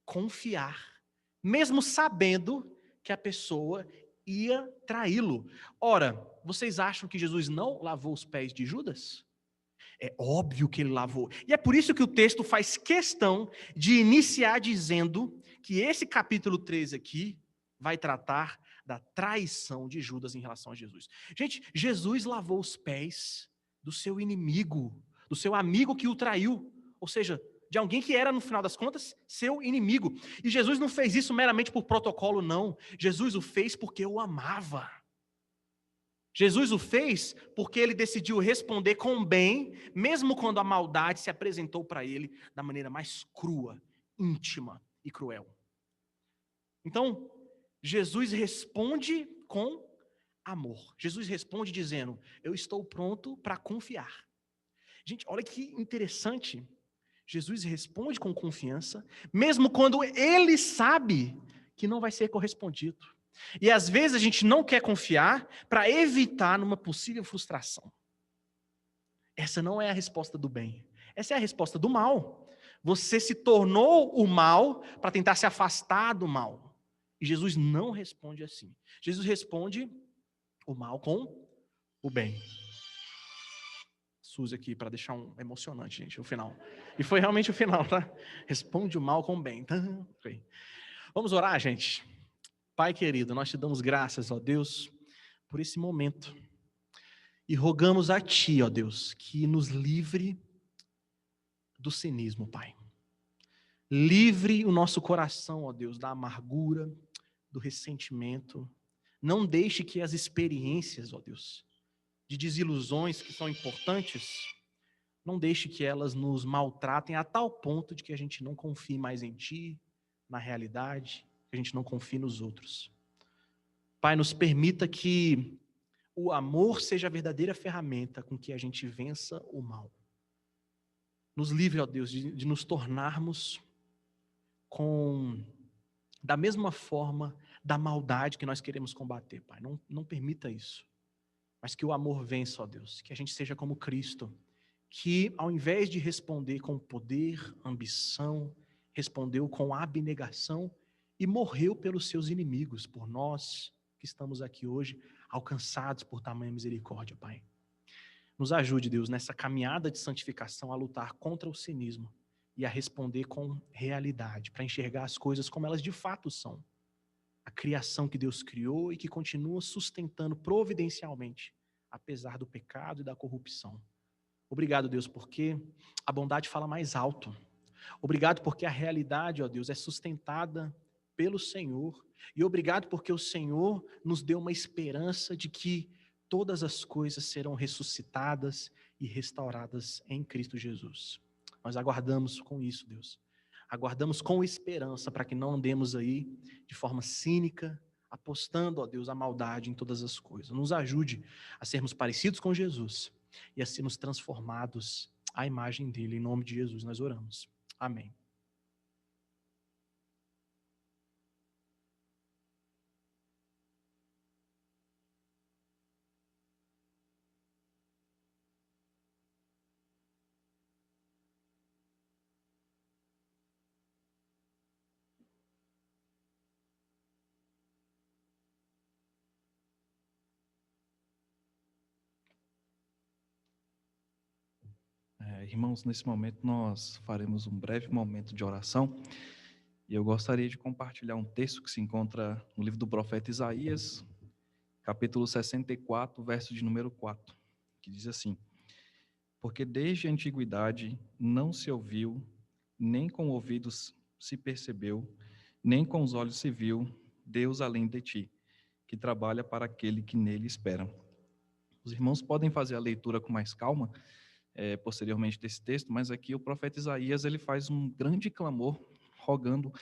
Confiar. Mesmo sabendo que a pessoa ia traí-lo. Ora, vocês acham que Jesus não lavou os pés de Judas? É óbvio que ele lavou. E é por isso que o texto faz questão de iniciar dizendo que esse capítulo 13 aqui vai tratar da traição de Judas em relação a Jesus. Gente, Jesus lavou os pés do seu inimigo, do seu amigo que o traiu. Ou seja, de alguém que era, no final das contas, seu inimigo. E Jesus não fez isso meramente por protocolo, não. Jesus o fez porque o amava. Jesus o fez porque ele decidiu responder com bem, mesmo quando a maldade se apresentou para ele da maneira mais crua, íntima e cruel. Então, Jesus responde com amor. Jesus responde dizendo, eu estou pronto para confiar. Gente, olha que interessante. Jesus responde com confiança, mesmo quando ele sabe que não vai ser correspondido. E às vezes a gente não quer confiar para evitar numa possível frustração. Essa não é a resposta do bem. Essa é a resposta do mal. Você se tornou o mal para tentar se afastar do mal. E Jesus não responde assim. Jesus responde o mal com o bem. Suzy aqui para deixar emocionante, gente, o final. E foi realmente o final, tá? Responde o mal com o bem. Okay. Vamos orar, gente. Pai querido, nós te damos graças, ó Deus, por esse momento. E rogamos a Ti, ó Deus, que nos livre do cinismo, Pai. Livre o nosso coração, ó Deus, da amargura, do ressentimento. Não deixe que as experiências, ó Deus, de desilusões que são importantes, não deixe que elas nos maltratem a tal ponto de que a gente não confie mais em Ti, na realidade, que a gente não confie nos outros. Pai, nos permita que o amor seja a verdadeira ferramenta com que a gente vença o mal. Nos livre, ó Deus, de nos tornarmos da mesma forma da maldade que nós queremos combater, Pai. Não permita isso. Mas que o amor vença, ó Deus. Que a gente seja como Cristo, que ao invés de responder com poder, ambição, respondeu com abnegação e morreu pelos seus inimigos, por nós que estamos aqui hoje, alcançados por tamanha misericórdia, Pai. Nos ajude, Deus, nessa caminhada de santificação a lutar contra o cinismo e a responder com realidade, para enxergar as coisas como elas de fato são. A criação que Deus criou e que continua sustentando providencialmente, apesar do pecado e da corrupção. Obrigado, Deus, porque a bondade fala mais alto. Obrigado porque a realidade, ó Deus, é sustentada pelo Senhor. E obrigado porque o Senhor nos deu uma esperança de que todas as coisas serão ressuscitadas e restauradas em Cristo Jesus. Nós aguardamos com isso, Deus. Aguardamos com esperança para que não andemos aí de forma cínica, apostando, ó Deus, a maldade em todas as coisas. Nos ajude a sermos parecidos com Jesus e a sermos transformados à imagem dele. Em nome de Jesus nós oramos. Amém. Irmãos, nesse momento nós faremos um breve momento de oração e eu gostaria de compartilhar um texto que se encontra no livro do profeta Isaías, capítulo 64, verso de número 4, que diz assim: porque desde a antiguidade não se ouviu, nem com ouvidos se percebeu, nem com os olhos se viu, Deus além de ti, que trabalha para aquele que nele espera. Os irmãos podem fazer a leitura com mais calma, posteriormente desse texto, mas aqui o profeta Isaías ele faz um grande clamor, rogando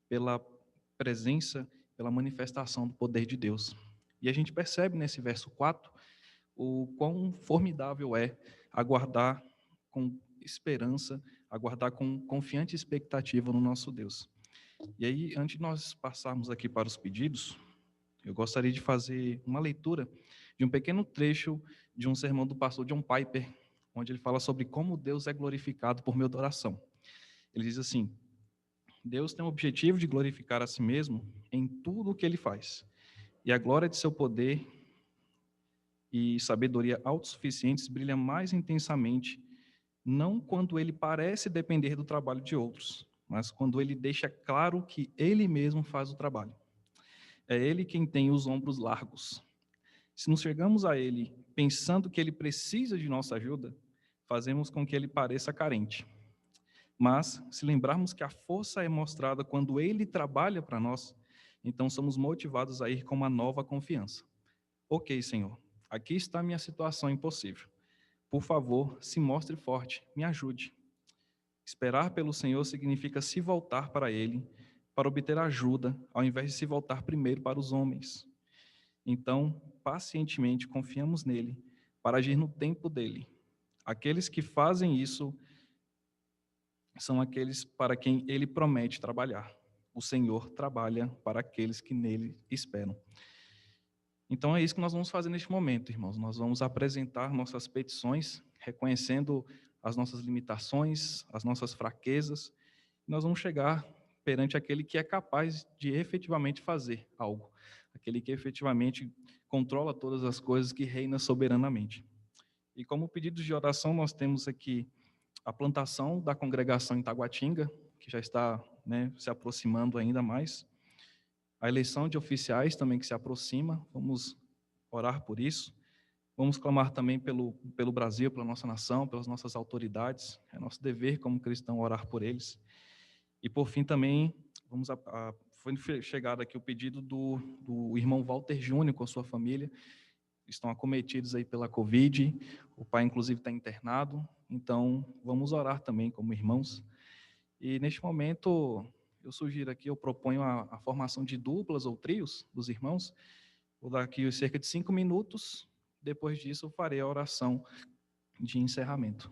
pela presença, pela manifestação do poder de Deus. E a gente percebe nesse verso 4 o quão formidável é aguardar com esperança, aguardar com confiante expectativa no nosso Deus. E aí, antes de nós passarmos aqui para os pedidos, eu gostaria de fazer uma leitura de um pequeno trecho de um sermão do pastor John Piper, onde ele fala sobre como Deus é glorificado por meio da oração. Ele diz assim: Deus tem o objetivo de glorificar a si mesmo em tudo o que ele faz, e a glória de seu poder e sabedoria autossuficientes brilha mais intensamente, não quando ele parece depender do trabalho de outros, mas quando ele deixa claro que ele mesmo faz o trabalho. É ele quem tem os ombros largos. Se nos chegamos a ele pensando que ele precisa de nossa ajuda, fazemos com que ele pareça carente. Mas, se lembrarmos que a força é mostrada quando ele trabalha para nós, então somos motivados a ir com uma nova confiança. Ok, Senhor, aqui está a minha situação impossível. Por favor, se mostre forte, me ajude. Esperar pelo Senhor significa se voltar para Ele, para obter ajuda, ao invés de se voltar primeiro para os homens. Então, pacientemente confiamos nele, para agir no tempo dele. Aqueles que fazem isso são aqueles para quem ele promete trabalhar. o Senhor trabalha para aqueles que nele esperam. Então é isso que nós vamos fazer neste momento, irmãos. Nós vamos apresentar nossas petições, reconhecendo as nossas limitações, as nossas fraquezas. Nós vamos chegar perante aquele que é capaz de efetivamente fazer algo, aquele que efetivamente controla todas as coisas, que reina soberanamente. E como pedidos de oração, nós temos aqui a plantação da congregação em Taguatinga, que já está, se aproximando ainda mais. A eleição de oficiais também que se aproxima, vamos orar por isso. Vamos clamar também pelo Brasil, pela nossa nação, pelas nossas autoridades. É nosso dever como cristão orar por eles. E por fim também, foi chegado aqui o pedido do irmão Walter Júnior com a sua família. Estão acometidos aí pela Covid, o pai inclusive está internado, então vamos orar também como irmãos. E neste momento, eu sugiro aqui, eu proponho a formação de duplas ou trios dos irmãos. Vou dar aqui cerca de 5 minutos, depois disso eu farei a oração de encerramento.